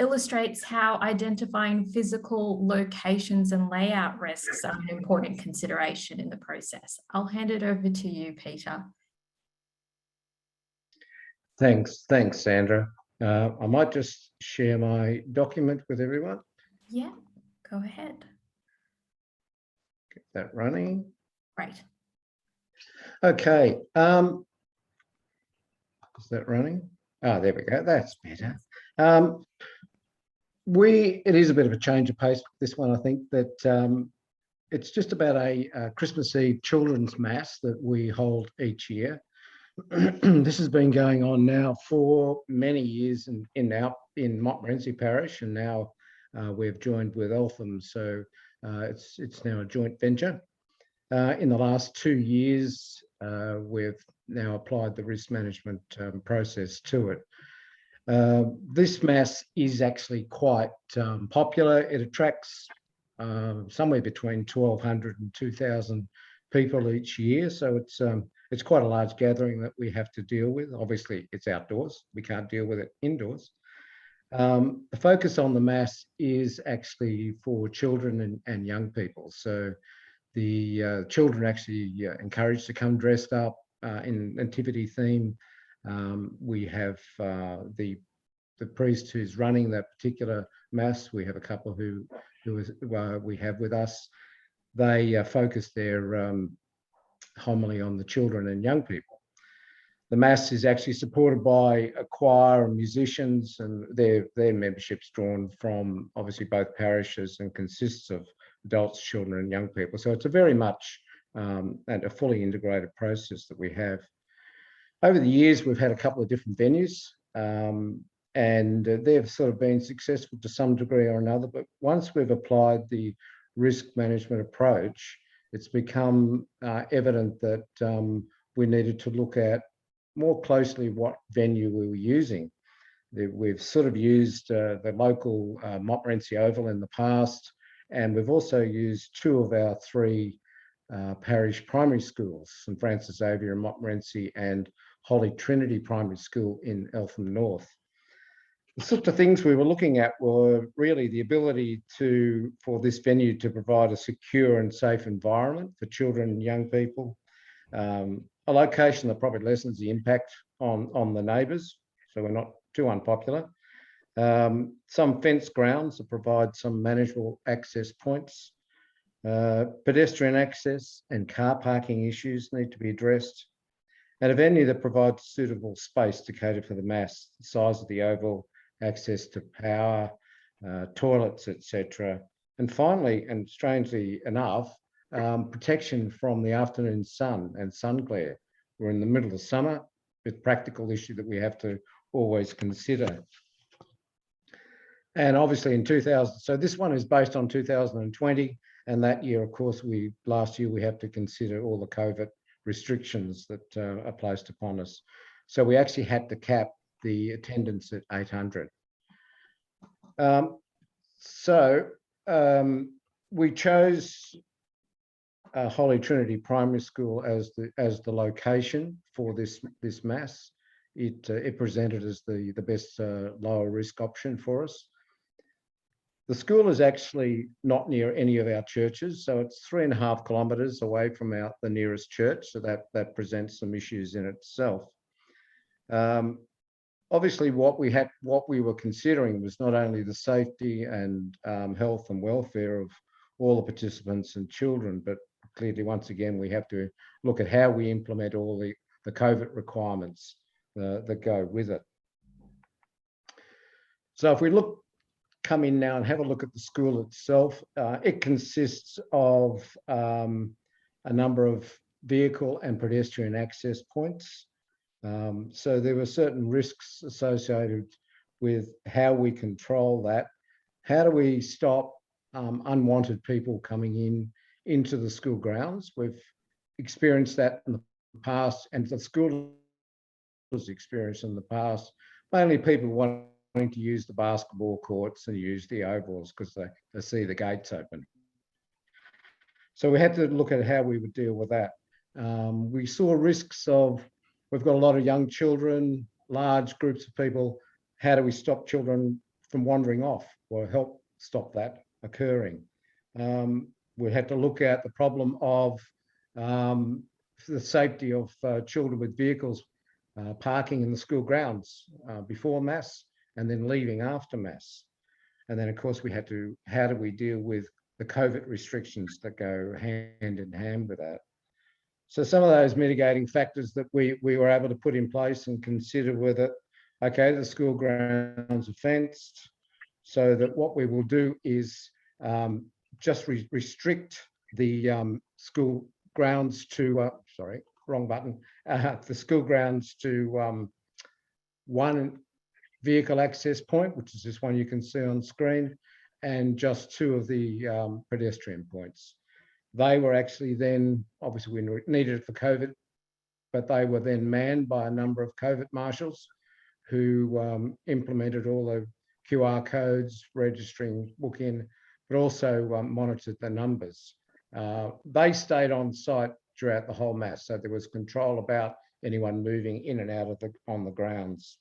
illustrates how identifying physical locations and layout risks are an important consideration in the process. I'll hand it over to you, Peter. Thanks, Sandra. I might just share my document with everyone. Yeah, go ahead. Get that running. Great. Okay. Is that running? Oh, there we go. That's better. It is a bit of a change of pace, this one. I think that it's just about a Christmas Eve children's mass that we hold each year. This has been going on now for many years in Montmorency Parish, and now we've joined with Eltham, so it's now a joint venture. In the last 2 years, we've now applied the risk management process to it. This mass is actually quite popular. It attracts somewhere between 1,200 and 2,000 people each year, so it's quite a large gathering that we have to deal with. Obviously, it's outdoors. We can't deal with it indoors. The focus on the mass is actually for children and young people. So the children are actually encouraged to come dressed up in nativity theme. We have the priest who's running that particular mass. We have a couple who we have with us. They focus their homily on the children and young people. The mass is actually supported by a choir and musicians, and their membership's drawn from obviously both parishes and consists of adults, children and young people. So it's a very much and a fully integrated process that we have. Over the years, we've had a couple of different venues, and they've sort of been successful to some degree or another. But once we've applied the risk management approach, it's become evident that we needed to look at more closely what venue we were using. We've sort of used the local Montmorency Oval in the past, and we've also used 2 of our 3 parish primary schools, St Francis Xavier in Montmorency and Holy Trinity Primary School in Eltham North. The sorts of things we were looking at were really the ability for this venue to provide a secure and safe environment for children and young people, a location that probably lessens the impact on the neighbours, so we're not too unpopular, Some fenced grounds that provide some manageable access points. Pedestrian access and car parking issues need to be addressed. And a venue that provides suitable space to cater for the mass, the size of the oval, access to power, toilets, etc. And finally, and strangely enough, protection from the afternoon sun and sun glare. We're in the middle of summer, a practical issue that we have to always consider. And obviously in 2000, so this one is based on 2020, and that year, of course, last year we have to consider all the COVID restrictions that are placed upon us. So we actually had to cap the attendance at 800. We chose Holy Trinity Primary School as the location for this mass. It presented as the best lower risk option for us. The school is actually not near any of our churches, so it's 3.5 kilometres away from the nearest church, so that presents some issues in itself. Obviously, what we were considering was not only the safety and health and welfare of all the participants and children, but clearly, once again, we have to look at how we implement all the COVID requirements that go with it. So if we come in now and have a look at the school itself, it consists of a number of vehicle and pedestrian access points. So there were certain risks associated with how we control that. How do we stop unwanted people coming into the school grounds? We've experienced that in the past, and the school has experienced in the past, mainly people wanting to use the basketball courts and use the ovals because they see the gates open. So we had to look at how we would deal with that. We saw risks of, we've got a lot of young children, large groups of people. How do we stop children from wandering off or help stop that occurring? We had to look at the problem of the safety of children with vehicles parking in the school grounds before Mass and then leaving after Mass. And then, of course, we had to, how do we deal with the COVID restrictions that go hand in hand with that? So some of those mitigating factors that we were able to put in place and consider with it, okay, the school grounds are fenced, so that what we will do is just restrict the school grounds to, sorry, wrong button, the school grounds to one vehicle access point, which is this one you can see on screen, and just 2 of the pedestrian points. They were actually then, obviously we needed it for COVID, but they were then manned by a number of COVID marshals who implemented all the QR codes, registering, book-in, but also monitored the numbers. They stayed on site throughout the whole Mass, so there was control about anyone moving in and out of on the grounds.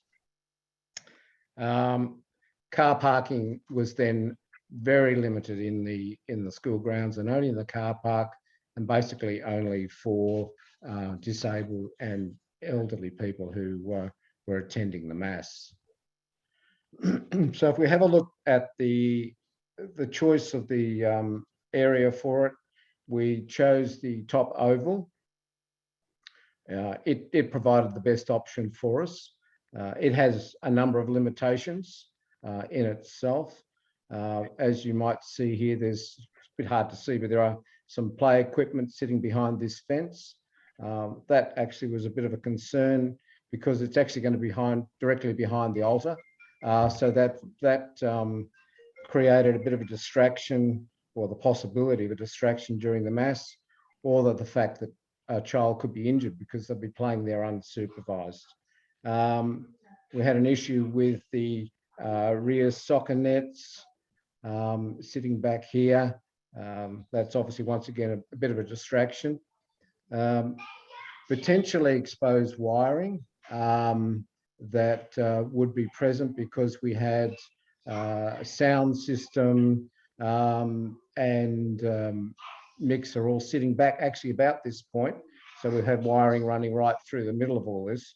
Car parking was then very limited in the school grounds, and only in the car park, and basically only for disabled and elderly people who were attending the Mass. So if we have a look at the choice of the area for it, we chose the top oval. It provided the best option for us. It has a number of limitations in itself. As you might see here, it's a bit hard to see, but there are some play equipment sitting behind this fence. That actually was a bit of a concern because it's actually going to be directly behind the altar. So that created a bit of a distraction, or the possibility of a distraction during the Mass, or the fact that a child could be injured because they'll be playing there unsupervised. We had an issue with the rear soccer nets sitting back here. That's obviously, once again, a bit of a distraction. Potentially exposed wiring that would be present because we had a sound system and mixer all sitting back actually about this point. So we had wiring running right through the middle of all this.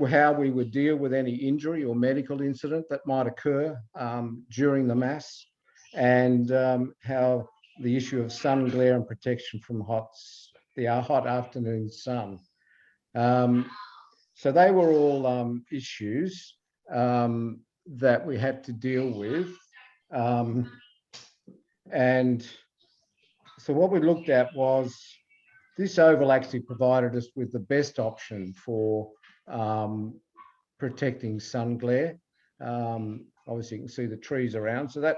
how we would deal with any injury or medical incident that might occur during the mass, and how the issue of sun glare and protection from the hot afternoon sun. So they were all issues that we had to deal with. And so what we looked at was this oval actually provided us with the best option for protecting sun glare. Obviously, you can see the trees around, so that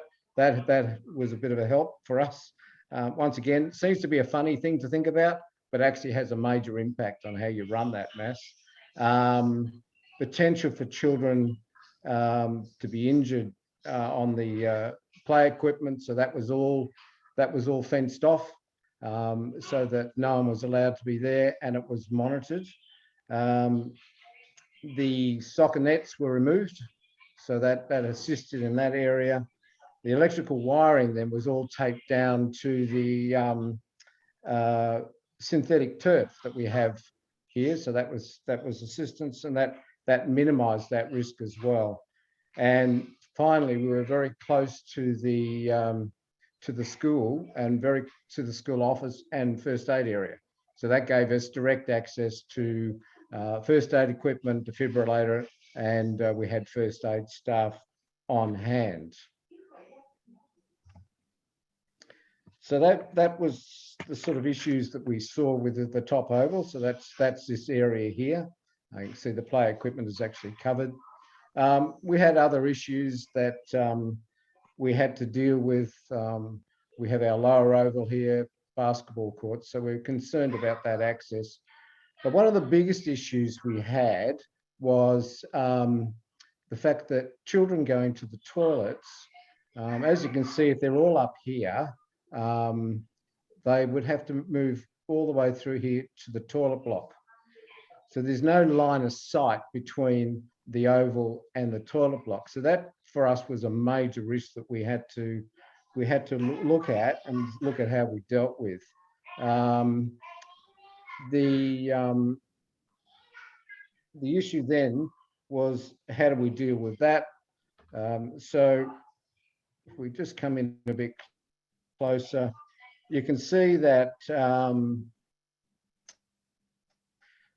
was a bit of a help for us. Once again, it seems to be a funny thing to think about, but actually has a major impact on how you run that mass. Potential for children to be injured on the play equipment, so that was all fenced off, so that no one was allowed to be there, and it was monitored. The soccer nets were removed, so that assisted in that area. The electrical wiring then was all taped down to the synthetic turf that we have here, so that was assistance, and that minimized that risk as well. And finally, we were very close to the school, and very to the school office and first aid area, so that gave us direct access to first aid equipment, defibrillator, and we had first aid staff on hand. So that was the sort of issues that we saw with the top oval. So that's this area here. You can see the play equipment is actually covered. We had other issues that we had to deal with. We have our lower oval here, basketball courts, so we're concerned about that access. But one of the biggest issues we had was the fact that children going to the toilets, as you can see, if they're all up here, they would have to move all the way through here to the toilet block. So there's no line of sight between the oval and the toilet block. So that for us was a major risk that we had to look at, and look at how we dealt with. The issue then was, how do we deal with that? So if we just come in a bit closer, you can see that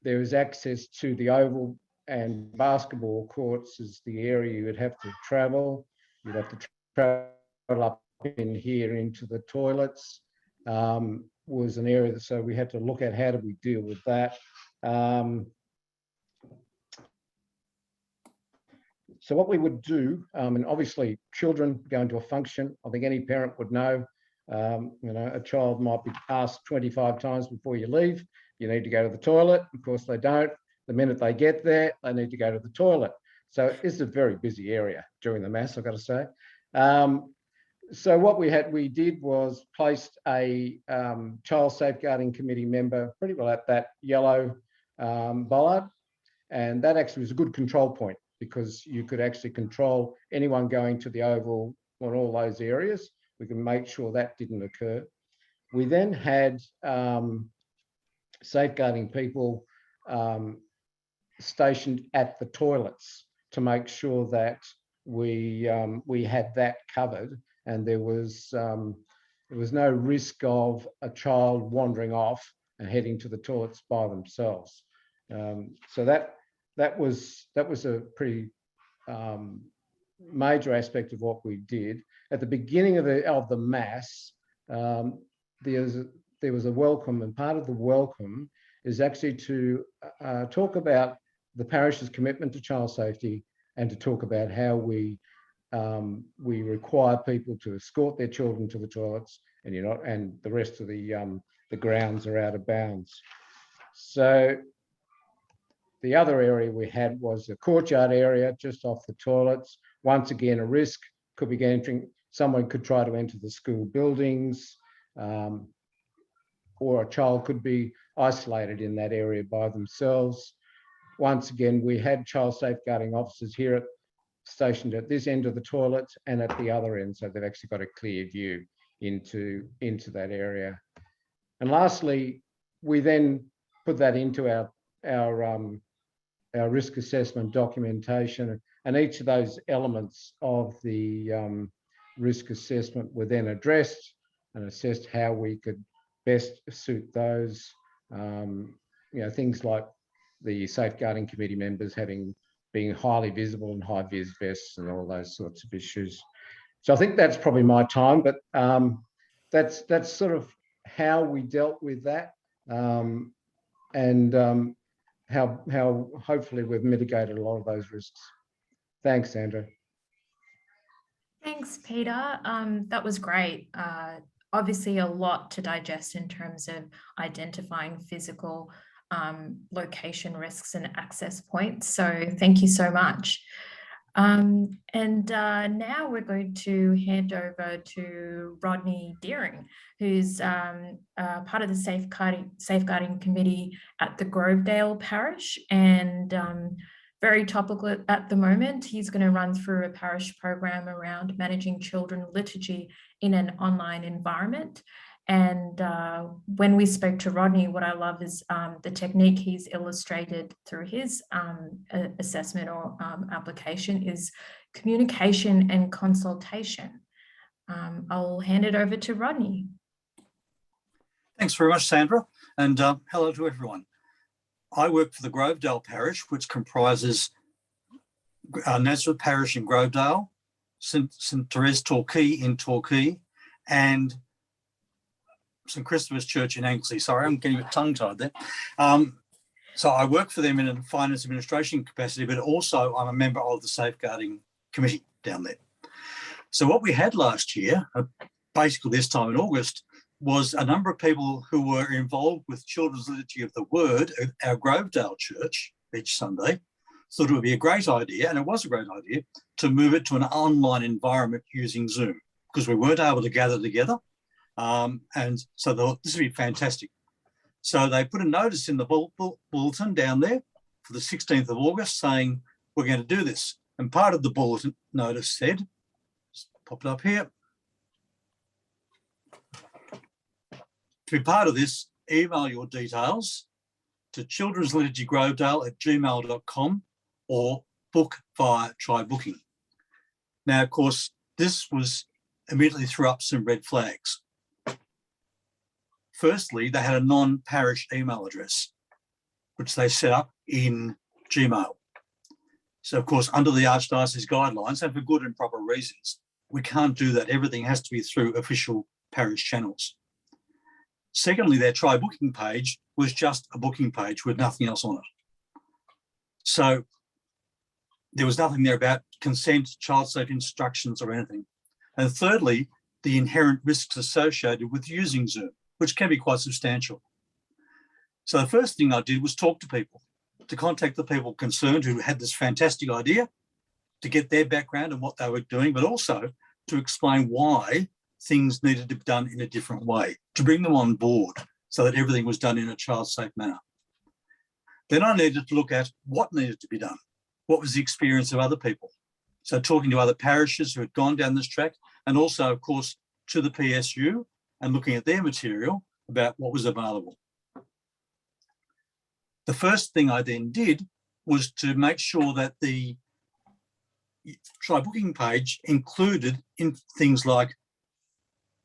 there is access to the oval and basketball courts is the area you would have to travel. You'd have to travel up in here into the toilets. Was an area that, so we had to look at how do we deal with that. So what we would do, and obviously children going to a function, I think any parent would know, a child might be asked 25 times before you leave, you need to go to the toilet. Of course they don't. The minute they get there, they need to go to the toilet. So it's a very busy area during the mass, I've got to say. So what we did was placed a child safeguarding committee member pretty well at that yellow bollard, and that actually was a good control point, because you could actually control anyone going to the oval on all those areas. We can make sure that didn't occur. We then had safeguarding people stationed at the toilets to make sure that we had that covered, and there was no risk of a child wandering off and heading to the toilets by themselves. So that was a pretty major aspect of what we did. At the beginning of the mass, there was a welcome, and part of the welcome is actually to talk about the parish's commitment to child safety, and to talk about how we require people to escort their children to the toilets, and the rest of the grounds are out of bounds. So the other area we had was the courtyard area just off the toilets. Once again, a risk could be entering. Someone could try to enter the school buildings, or a child could be isolated in that area by themselves. Once again, we had child safeguarding officers here stationed at this end of the toilets and at the other end, so they've actually got a clear view into that area. And lastly, we then put that into our our risk assessment documentation, and each of those elements of the risk assessment were then addressed and assessed how we could best suit those. Things like the safeguarding committee members being highly visible and high vis vests and all those sorts of issues. So I think that's probably my time, but that's sort of how we dealt with that, and how hopefully we've mitigated a lot of those risks. Thanks, Sandra. Thanks, Peter. That was great. Obviously a lot to digest in terms of identifying physical location risks and access points. So thank you so much. Now we're going to hand over to Rodney Deering, who's part of the safeguarding committee at the Grovedale Parish, and very topical at the moment. He's going to run through a parish program around managing children liturgy in an online environment. And when we spoke to Rodney, what I love is the technique he's illustrated through his assessment or application is communication and consultation. I'll hand it over to Rodney. Thanks very much, Sandra, and hello to everyone. I work for the Grovedale Parish, which comprises Nazareth Parish in Grovedale, St Therese Torquay in Torquay, and St Christopher's Church in Anglesey. Sorry, I'm getting a bit tongue-tied there. So I work for them in a finance administration capacity, but also I'm a member of the safeguarding committee down there. So what we had last year, basically this time in August, was a number of people who were involved with Children's Liturgy of the Word at our Grovedale Church each Sunday, thought it would be a great idea, and it was a great idea, to move it to an online environment using Zoom, because we weren't able to gather together. And so they thought this would be fantastic. So they put a notice in the bulletin down there for the 16th of August saying, we're going to do this. And part of the bulletin notice said, just pop it up here, to be part of this, email your details to children'sliturgygrovedale@gmail.com or book via Try Booking. Now, of course, this was immediately threw up some red flags. Firstly, they had a non-parish email address, which they set up in Gmail. So, of course, under the Archdiocese guidelines, and for good and proper reasons, we can't do that. Everything has to be through official parish channels. Secondly, their Try Booking page was just a booking page with nothing else on it. So there was nothing there about consent, child safe instructions or anything. And thirdly, the inherent risks associated with using Zoom, which can be quite substantial. So the first thing I did was talk to people, to contact the people concerned who had this fantastic idea, to get their background and what they were doing, but also to explain why things needed to be done in a different way, to bring them on board so that everything was done in a child-safe manner. Then I needed to look at what needed to be done. What was the experience of other people? So talking to other parishes who had gone down this track, and also, of course, to the PSU and looking at their material about what was available. The first thing I then did was to make sure that the Try Booking page included in things like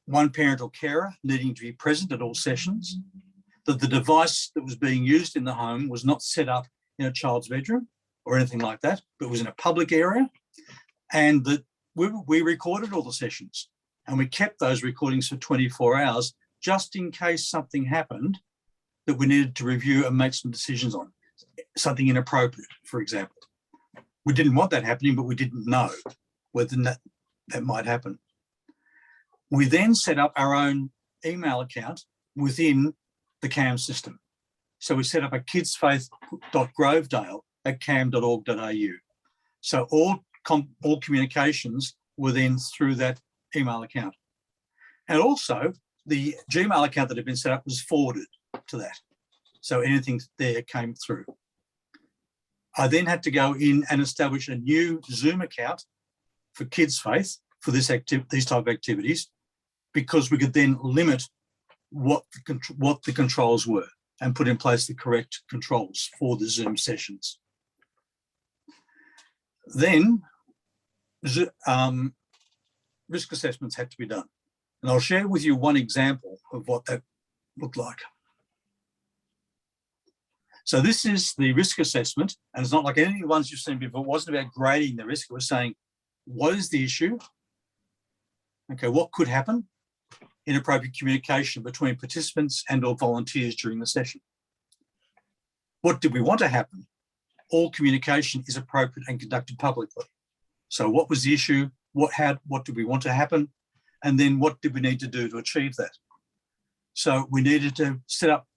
one parent or carer needing to be present at all sessions, that the device that was being used in the home was not set up in a child's bedroom or anything like that, but was in a public area, and that we recorded all the sessions and we kept those recordings for 24 hours just in case something happened that we needed to review and make some decisions on, something inappropriate, for example. We didn't want that happening, but we didn't know whether that might happen. We then set up our own email account within the CAM system. So we set up a kidsfaith.grovedale@cam.org.au. So all communications were then through that email account. And also the Gmail account that had been set up was forwarded to that. So anything there came through. I then had to go in and establish a new Zoom account for Kids Faith for these type of activities, because we could then limit what the controls were and put in place the correct controls for the Zoom sessions. Then risk assessments had to be done. And I'll share with you one example of what that looked like. So this is the risk assessment, and it's not like any of the ones you've seen before. It wasn't about grading the risk. It was saying, what is the issue? Okay, what could happen? Inappropriate communication between participants and or volunteers during the session. What did we want to happen? All communication is appropriate and conducted publicly. So what was the issue? What did we want to happen? And then what did we need to do to achieve that? So we needed to set up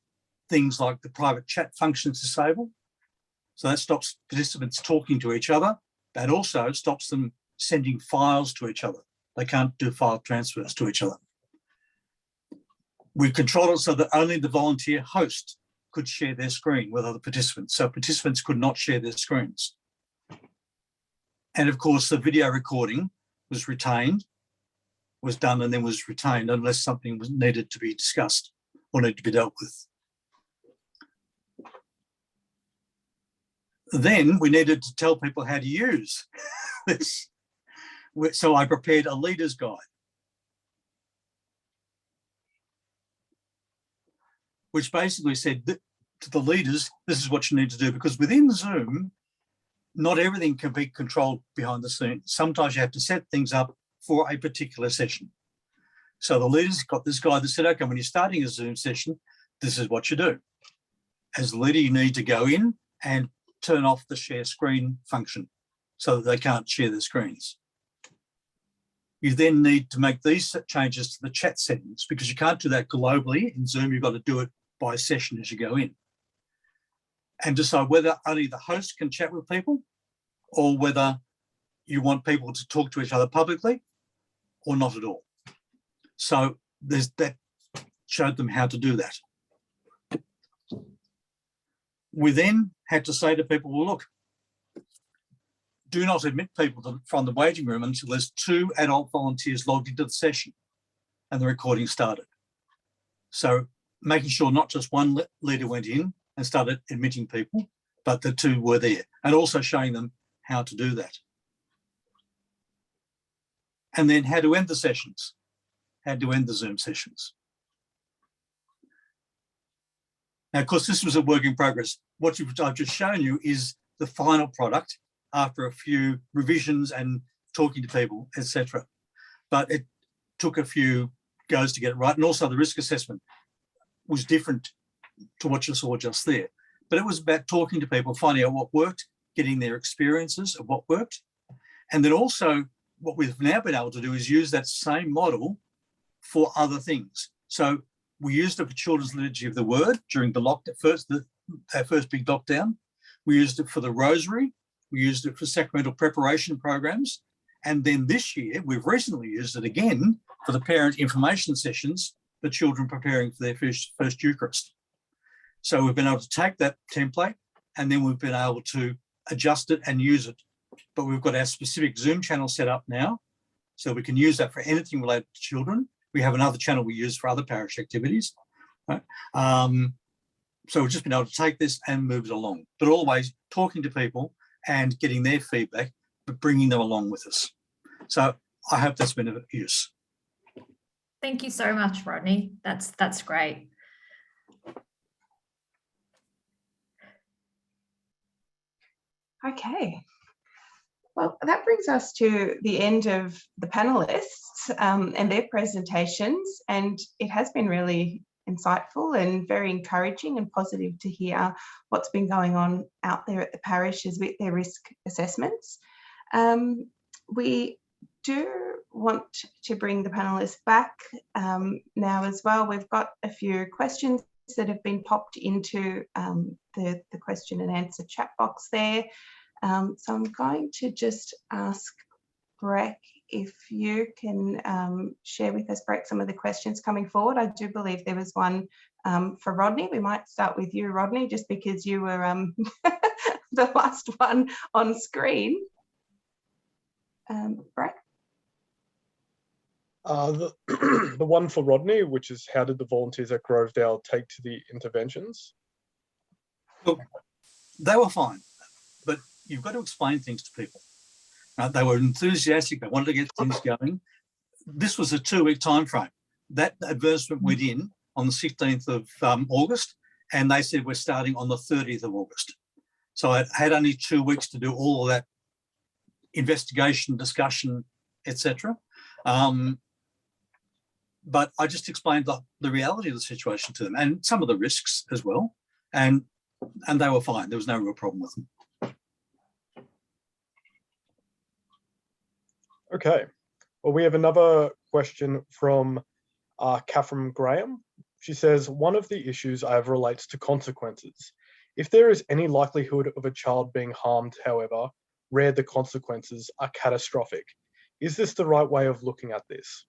things like the private chat functions disabled. So that stops participants talking to each other. That also stops them sending files to each other. They can't do file transfers to each other. We controlled it so that only the volunteer host could share their screen with other participants. So participants could not share their screens. And of course, the video recording was retained, was done and then was retained unless something was needed to be discussed or needed to be dealt with. Then we needed to tell people how to use this. So I prepared a leader's guide, which basically said to the leaders, this is what you need to do, because within Zoom, not everything can be controlled behind the scenes. Sometimes you have to set things up for a particular session. So the leaders got this guide that said, okay, when you're starting a Zoom session, this is what you do. As the leader, you need to go in and turn off the share screen function so that they can't share their screens. You then need to make these changes to the chat settings because you can't do that globally. In Zoom, you've got to do it by session as you go in. And decide whether only the host can chat with people or whether you want people to talk to each other publicly or not at all. So that showed them how to do that. We then had to say to people, well, look, do not admit people from the waiting room until there's 2 adult volunteers logged into the session and the recording started. So making sure not just one leader went in and started admitting people, but the 2 were there, and also showing them how to do that. And then how to end the sessions, how to end the Zoom sessions. Now, of course, this was a work in progress. What I've just shown you is the final product after a few revisions and talking to people, etc. But it took a few goes to get it right. And also the risk assessment was different to what you saw just there. But it was about talking to people, finding out what worked, getting their experiences of what worked. And then also what we've now been able to do is use that same model for other things. So we used it for Children's Liturgy of the Word during the lockdown, our first big lockdown. We used it for the Rosary. We used it for sacramental preparation programs. And then this year, we've recently used it again for the parent information sessions for children preparing for their first Eucharist. So we've been able to take that template and then we've been able to adjust it and use it. But we've got our specific Zoom channel set up now, so we can use that for anything related to children. We have another channel we use for other parish activities. Right? So we've just been able to take this and move it along, but always talking to people and getting their feedback, but bringing them along with us. So I hope that's been of use. Thank you so much, Rodney. That's great. Okay. Well, that brings us to the end of the panelists and their presentations, and it has been really insightful and very encouraging and positive to hear what's been going on out there at the parishes with their risk assessments. We do want to bring the panelists back now as well. We've got a few questions that have been popped into the question and answer chat box there. So I'm going to just ask Breck if you can share with us, Breck, some of the questions coming forward. I do believe there was one for Rodney. We might start with you, Rodney, just because you were the last one on screen. Breck? The one for Rodney, which is how did the volunteers at Grovedale take to the interventions? Look, they were fine, but you've got to explain things to people. They were enthusiastic. They wanted to get things going. This was a 2-week time frame. That advertisement went in on the 16th of August, and they said we're starting on the 30th of August. So I had only 2 weeks to do all of that investigation, discussion, etc. But I just explained the reality of the situation to them and some of the risks as well, and they were fine. There was no real problem with them. Okay. Well, we have another question from Catherine Graham. She says, one of the issues I have relates to consequences. If there is any likelihood of a child being harmed, however, rare the consequences are catastrophic. Is this the right way of looking at this?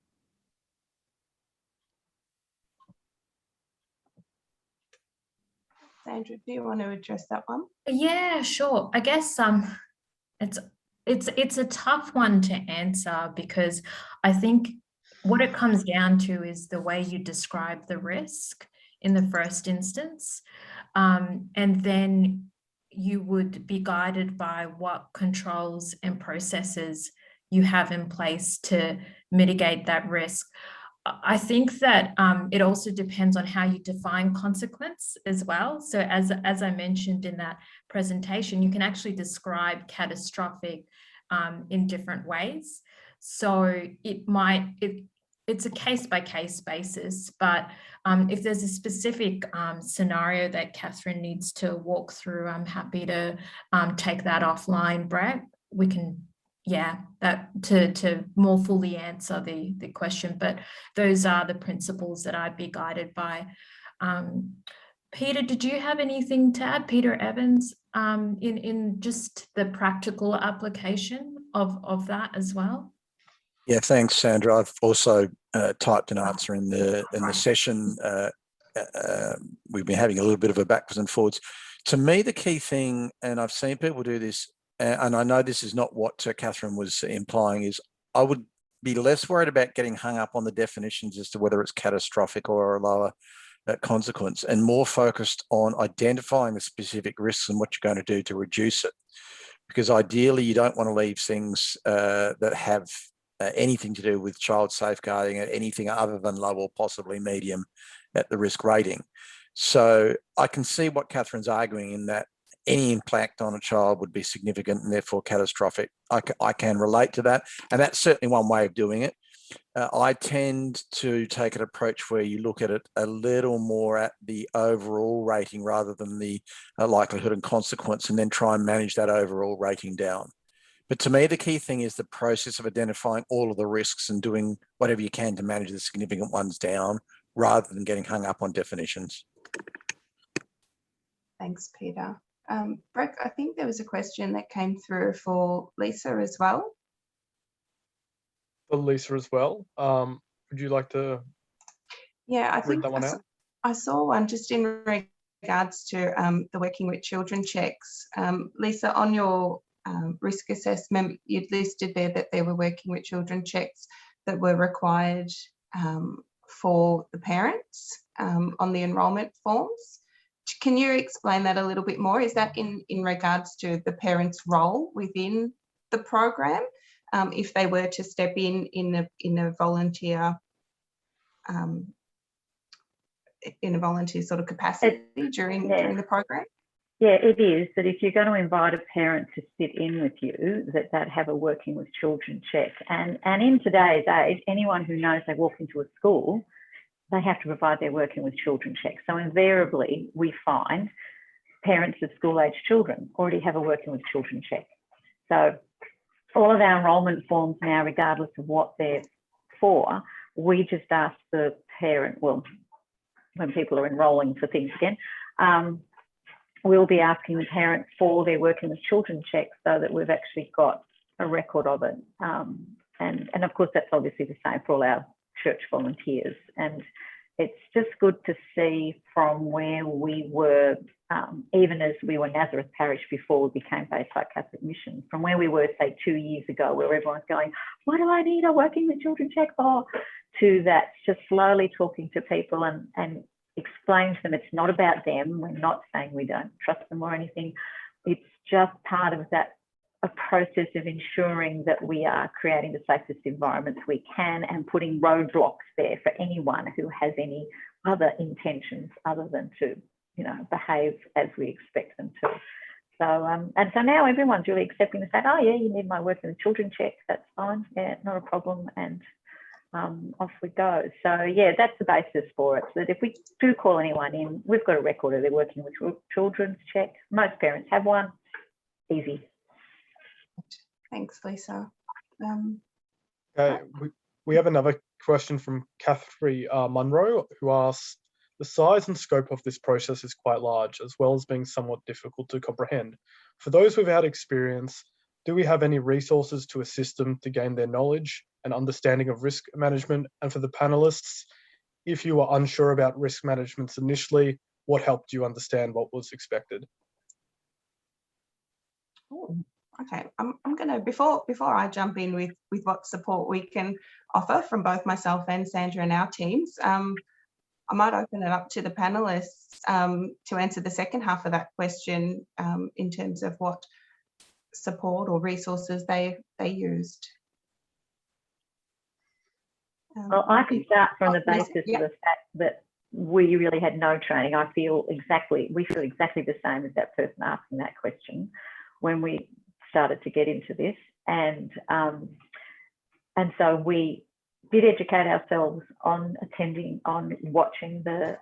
Sandra, do you want to address that one? Yeah, sure. I guess it's a tough one to answer, because I think what it comes down to is the way you describe the risk in the first instance, and then you would be guided by what controls and processes you have in place to mitigate that risk. I think that it also depends on how you define consequence as well. So as I mentioned in that presentation, you can actually describe catastrophic in different ways. So it's a case-by-case basis, but if there's a specific scenario that Catherine needs to walk through, I'm happy to take that offline, Brett. We can, to more fully answer the question, but those are the principles that I'd be guided by. Peter, did you have anything to add? Peter Evans, in just the practical application of that as well? Yeah, thanks, Sandra. I've also typed an answer in the session. We've been having a little bit of a backwards and forwards. To me, the key thing, and I've seen people do this, and I know this is not what Catherine was implying, is I would be less worried about getting hung up on the definitions as to whether it's catastrophic or a lower consequence, and more focused on identifying the specific risks and what you're going to do to reduce it. Because ideally, you don't want to leave things that have anything to do with child safeguarding at anything other than low or possibly medium at the risk rating. So I can see what Catherine's arguing in that any impact on a child would be significant and therefore catastrophic. I can relate to that, and that's certainly one way of doing it. I tend to take an approach where you look at it a little more at the overall rating rather than the likelihood and consequence, and then try and manage that overall rating down. But to me, the key thing is the process of identifying all of the risks and doing whatever you can to manage the significant ones down rather than getting hung up on definitions. Thanks, Peter. Brett, I think there was a question that came through for Lisa as well. For Lisa as well. Would you like to read that one out? I saw one just in regards to the working with children checks. Lisa, on your risk assessment, you'd listed there that there were working with children checks that were required for the parents on the enrolment forms. Can you explain that a little bit more? Is that in regards to the parents' role within the program, if they were to step in a volunteer sort of capacity during the program? Yeah, it is. That if you're going to invite a parent to sit in with you, that have a working with children check. And in today's age, anyone who knows they walk into a school, they have to provide their working with children check. So invariably, we find parents of school-age children already have a working with children check. So all of our enrolment forms now, regardless of what they're for, we just ask the parent, well, when people are enrolling for things again, we'll be asking the parent for their working with children check so that we've actually got a record of it. And of course, that's obviously the same for all our church volunteers. And it's just good to see from where we were, even as we were Nazareth Parish before we became Bayside Catholic Mission, from where we were, say, 2 years ago, where everyone's going, what do I need a working with children check for? To that, just slowly talking to people and explain to them it's not about them. We're not saying we don't trust them or anything. It's just part of that a process of ensuring that we are creating the safest environments we can and putting roadblocks there for anyone who has any other intentions other than to, you know, behave as we expect them to. So, and so now everyone's really accepting the fact, oh yeah, you need my work in the children check, that's fine, yeah, not a problem, and off we go. So yeah, that's the basis for it, so that if we do call anyone in, we've got a record of their working with children's check. Most parents have one, easy. Thanks, Lisa. Okay, we have another question from Catherine Munro, who asks, the size and scope of this process is quite large, as well as being somewhat difficult to comprehend. For those without experience, do we have any resources to assist them to gain their knowledge and understanding of risk management? And for the panelists, if you were unsure about risk management initially, what helped you understand what was expected? Okay, I'm gonna, before I jump in with what support we can offer from both myself and Sandra and our teams, I might open it up to the panelists to answer the second half of that question in terms of what support or resources they used. Well, I can start from the basis of the fact that we really had no training. We feel exactly the same as that person asking that question when we started to get into this, and so we did educate ourselves on watching the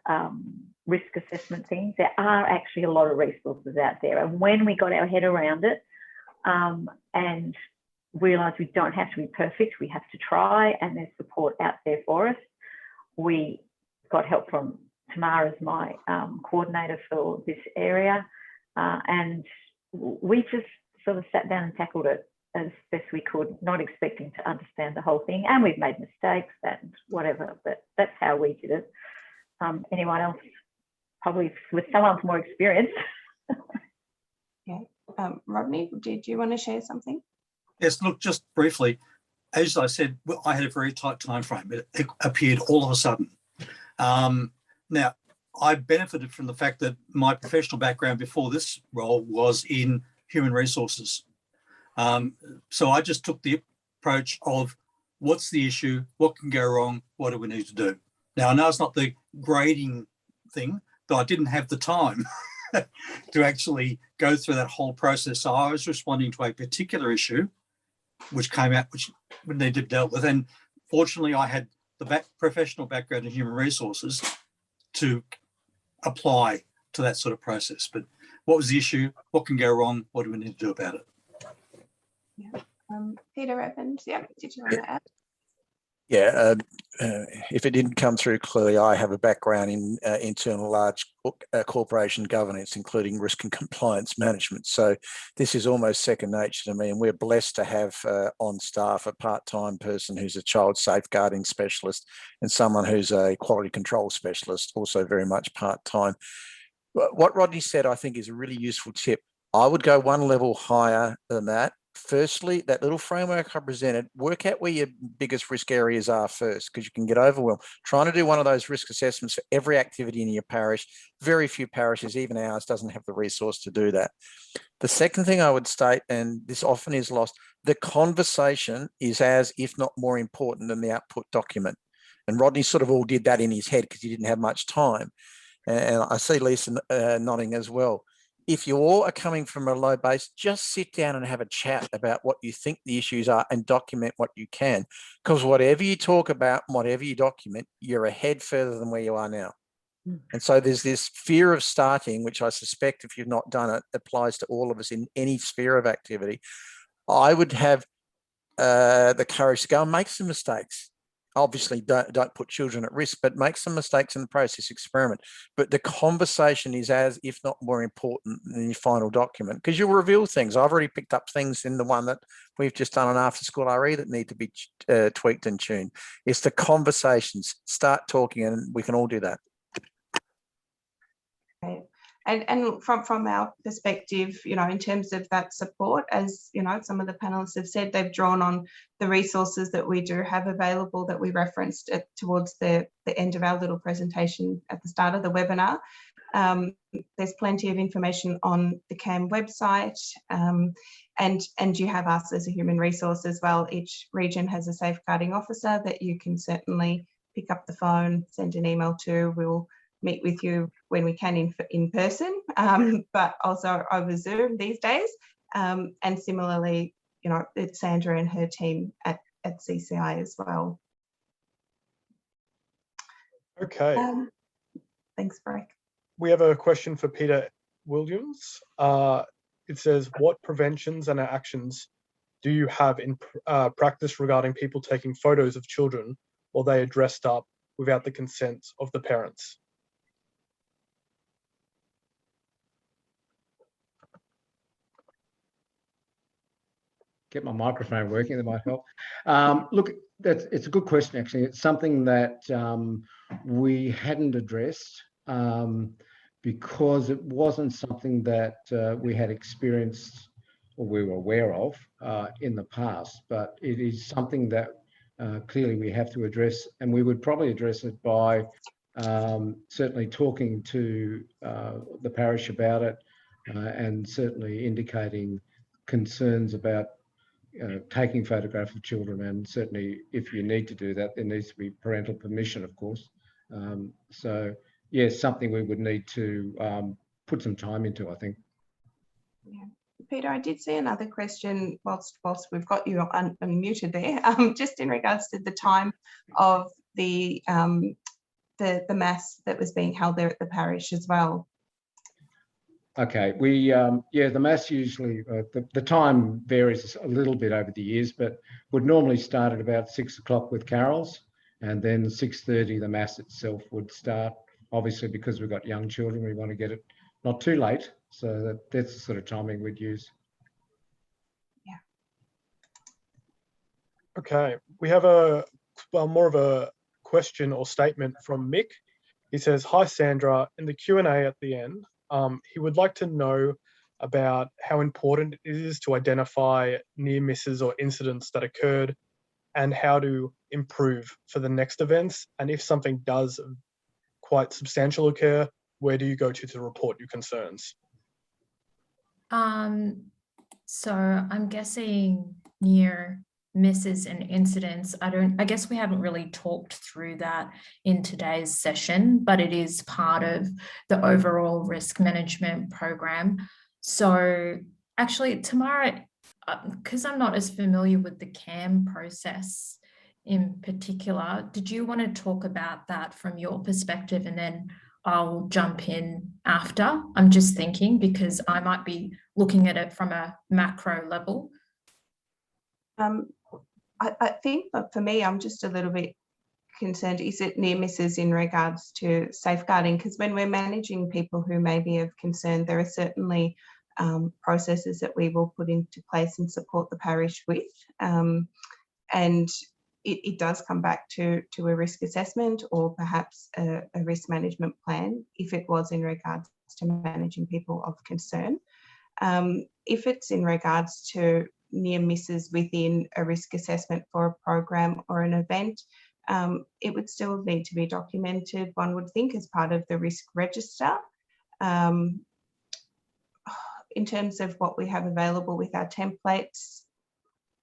risk assessment things. There are actually a lot of resources out there, and when we got our head around it and realised we don't have to be perfect, we have to try, and there's support out there for us. We got help from Tamara as my coordinator for this area, and we just sort of sat down and tackled it as best we could, not expecting to understand the whole thing. And we've made mistakes and whatever, but that's how we did it. Anyone else, probably with someone's more experience. Yeah. Rodney, did you want to share something? Yes, look, just briefly, as I said, I had a very tight time frame. It appeared all of a sudden. Now, I benefited from the fact that my professional background before this role was in human resources. So I just took the approach of what's the issue, what can go wrong, what do we need to do? Now, I know it's not the grading thing, but I didn't have the time to actually go through that whole process. So I was responding to a particular issue which came out, which we needed to be dealt with. And fortunately, I had the professional background in human resources to apply to that sort of process. But what was the issue? What can go wrong? What do we need to do about it? Yeah. Peter Evans, yeah, did you want to add? Yeah, if it didn't come through clearly, I have a background in internal large corporation governance, including risk and compliance management. So this is almost second nature to me, and we're blessed to have on staff a part-time person who's a child safeguarding specialist and someone who's a quality control specialist, also very much part-time. What Rodney said, I think, is a really useful tip. I would go one level higher than that. Firstly, that little framework I presented, work out where your biggest risk areas are first, because you can get overwhelmed. Trying to do one of those risk assessments for every activity in your parish, very few parishes, even ours, doesn't have the resource to do that. The second thing I would state, and this often is lost, the conversation is as, if not more important than the output document. And Rodney sort of all did that in his head because he didn't have much time. And I see Lisa nodding as well. If you all are coming from a low base, just sit down and have a chat about what you think the issues are and document what you can. Because whatever you talk about, whatever you document, you're ahead further than where you are now. And so there's this fear of starting, which I suspect if you've not done it, applies to all of us in any sphere of activity. I would have the courage to go and make some mistakes. Obviously, don't put children at risk, but make some mistakes in the process, experiment. But the conversation is as, if not more important than your final document, because you'll reveal things. I've already picked up things in the one that we've just done on after school RE that need to be tweaked and tuned. It's the conversations. Start talking, and we can all do that. Okay. And from our perspective, you know, in terms of that support, as you know, some of the panelists have said, they've drawn on the resources that we do have available that we referenced towards the end of our little presentation at the start of the webinar. There's plenty of information on the CAM website, and you have us as a human resource as well. Each region has a safeguarding officer that you can certainly pick up the phone, send an email to. We'll meet with you when we can in person, but also over Zoom these days. And similarly, you know, it's Sandra and her team at CCI as well. Okay. Thanks, Breck. We have a question for Peter Williams. It says, what preventions and actions do you have in practice regarding people taking photos of children while they are dressed up without the consent of the parents? Get my microphone working, that might help. Look, it's a good question, actually. It's something that we hadn't addressed because it wasn't something that we had experienced or we were aware of in the past, but it is something that clearly we have to address, and we would probably address it by certainly talking to the parish about it and certainly indicating concerns about taking photographs of children, and certainly if you need to do that, there needs to be parental permission, of course. So yes, something we would need to put some time into, I think. Yeah. Peter, I did see another question whilst we've got you unmuted there, just in regards to the time of the mass that was being held there at the parish as well. Okay, the mass usually, the time varies a little bit over the years, but would normally start at about 6 o'clock with carols, and then 6:30 the mass itself would start. Obviously, because we've got young children, we want to get it not too late, so that's the sort of timing we'd use. Yeah. Okay, we have more of a question or statement from Mick. He says, "Hi Sandra, in the Q&A at the end, he would like to know about how important it is to identify near misses or incidents that occurred and how to improve for the next events. And if something does quite substantial occur, where do you go to report your concerns?" So I'm guessing near misses and incidents. I guess we haven't really talked through that in today's session, but it is part of the overall risk management program. So actually, Tamara, because I'm not as familiar with the CAM process in particular, did you want to talk about that from your perspective, and then I'll jump in after? I'm just thinking because I might be looking at it from a macro level. I think that for me, I'm just a little bit concerned. Is it near misses in regards to safeguarding? Because when we're managing people who may be of concern, there are certainly processes that we will put into place and support the parish with. And it does come back to a risk assessment or perhaps a risk management plan if it was in regards to managing people of concern. If it's in regards to near misses within a risk assessment for a program or an event, it would still need to be documented, one would think, as part of the risk register. In terms of what we have available with our templates,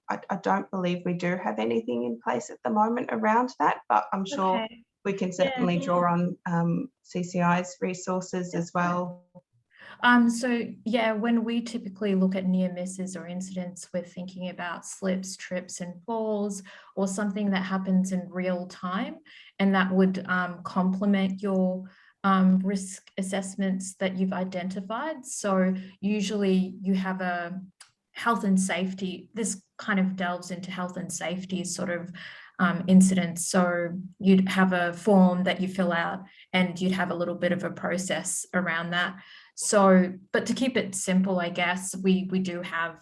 I don't believe we do have anything in place at the moment around that, but I'm sure we can certainly draw on CCI's resources as well. So yeah, when we typically look at near misses or incidents, we're thinking about slips, trips and falls, or something that happens in real time, and that would complement your risk assessments that you've identified. So usually you have a health and safety, this kind of delves into health and safety sort of incidents. So you'd have a form that you fill out and you'd have a little bit of a process around that. So, but to keep it simple, I guess, we do have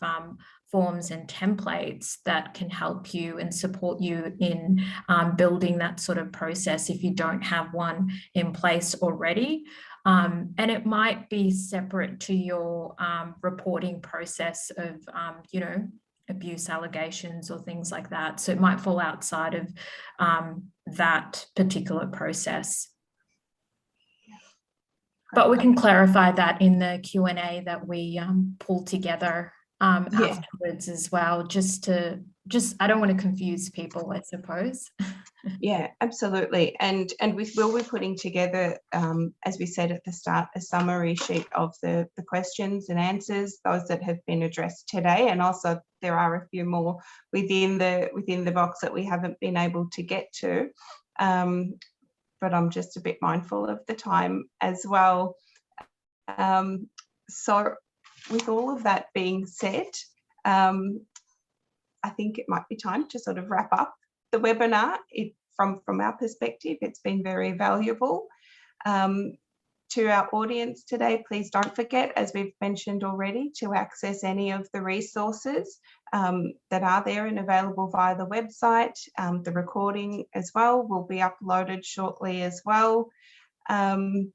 forms and templates that can help you and support you in building that sort of process if you don't have one in place already. And it might be separate to your reporting process of, you know, abuse allegations or things like that. So it might fall outside of that particular process. But we can clarify that in the Q&A that we pull together Yeah. afterwards as well, I don't want to confuse people, I suppose. Yeah, absolutely. And we will be putting together, as we said at the start, a summary sheet of the questions and answers, those that have been addressed today. And also there are a few more within the box that we haven't been able to get to. But I'm just a bit mindful of the time as well. So with all of that being said, I think it might be time to sort of wrap up the webinar. From our perspective, it's been very valuable. To our audience today, please don't forget, as we've mentioned already, to access any of the resources that are there and available via the website. The recording as well will be uploaded shortly as well. And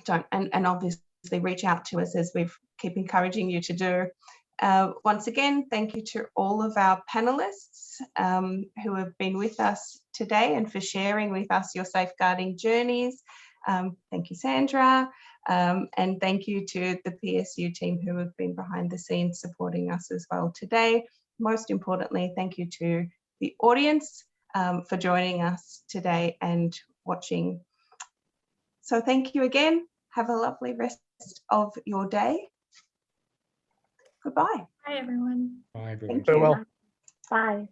obviously reach out to us, as we keep encouraging you to do. Once again, thank you to all of our panelists who have been with us today and for sharing with us your safeguarding journeys. Thank you, Sandra, and thank you to the PSU team who have been behind the scenes supporting us as well today. Most importantly, thank you to the audience for joining us today and watching. So thank you again. Have a lovely rest of your day. Goodbye. Hi, everyone. Bye, everyone. Thank you. Farewell. Bye.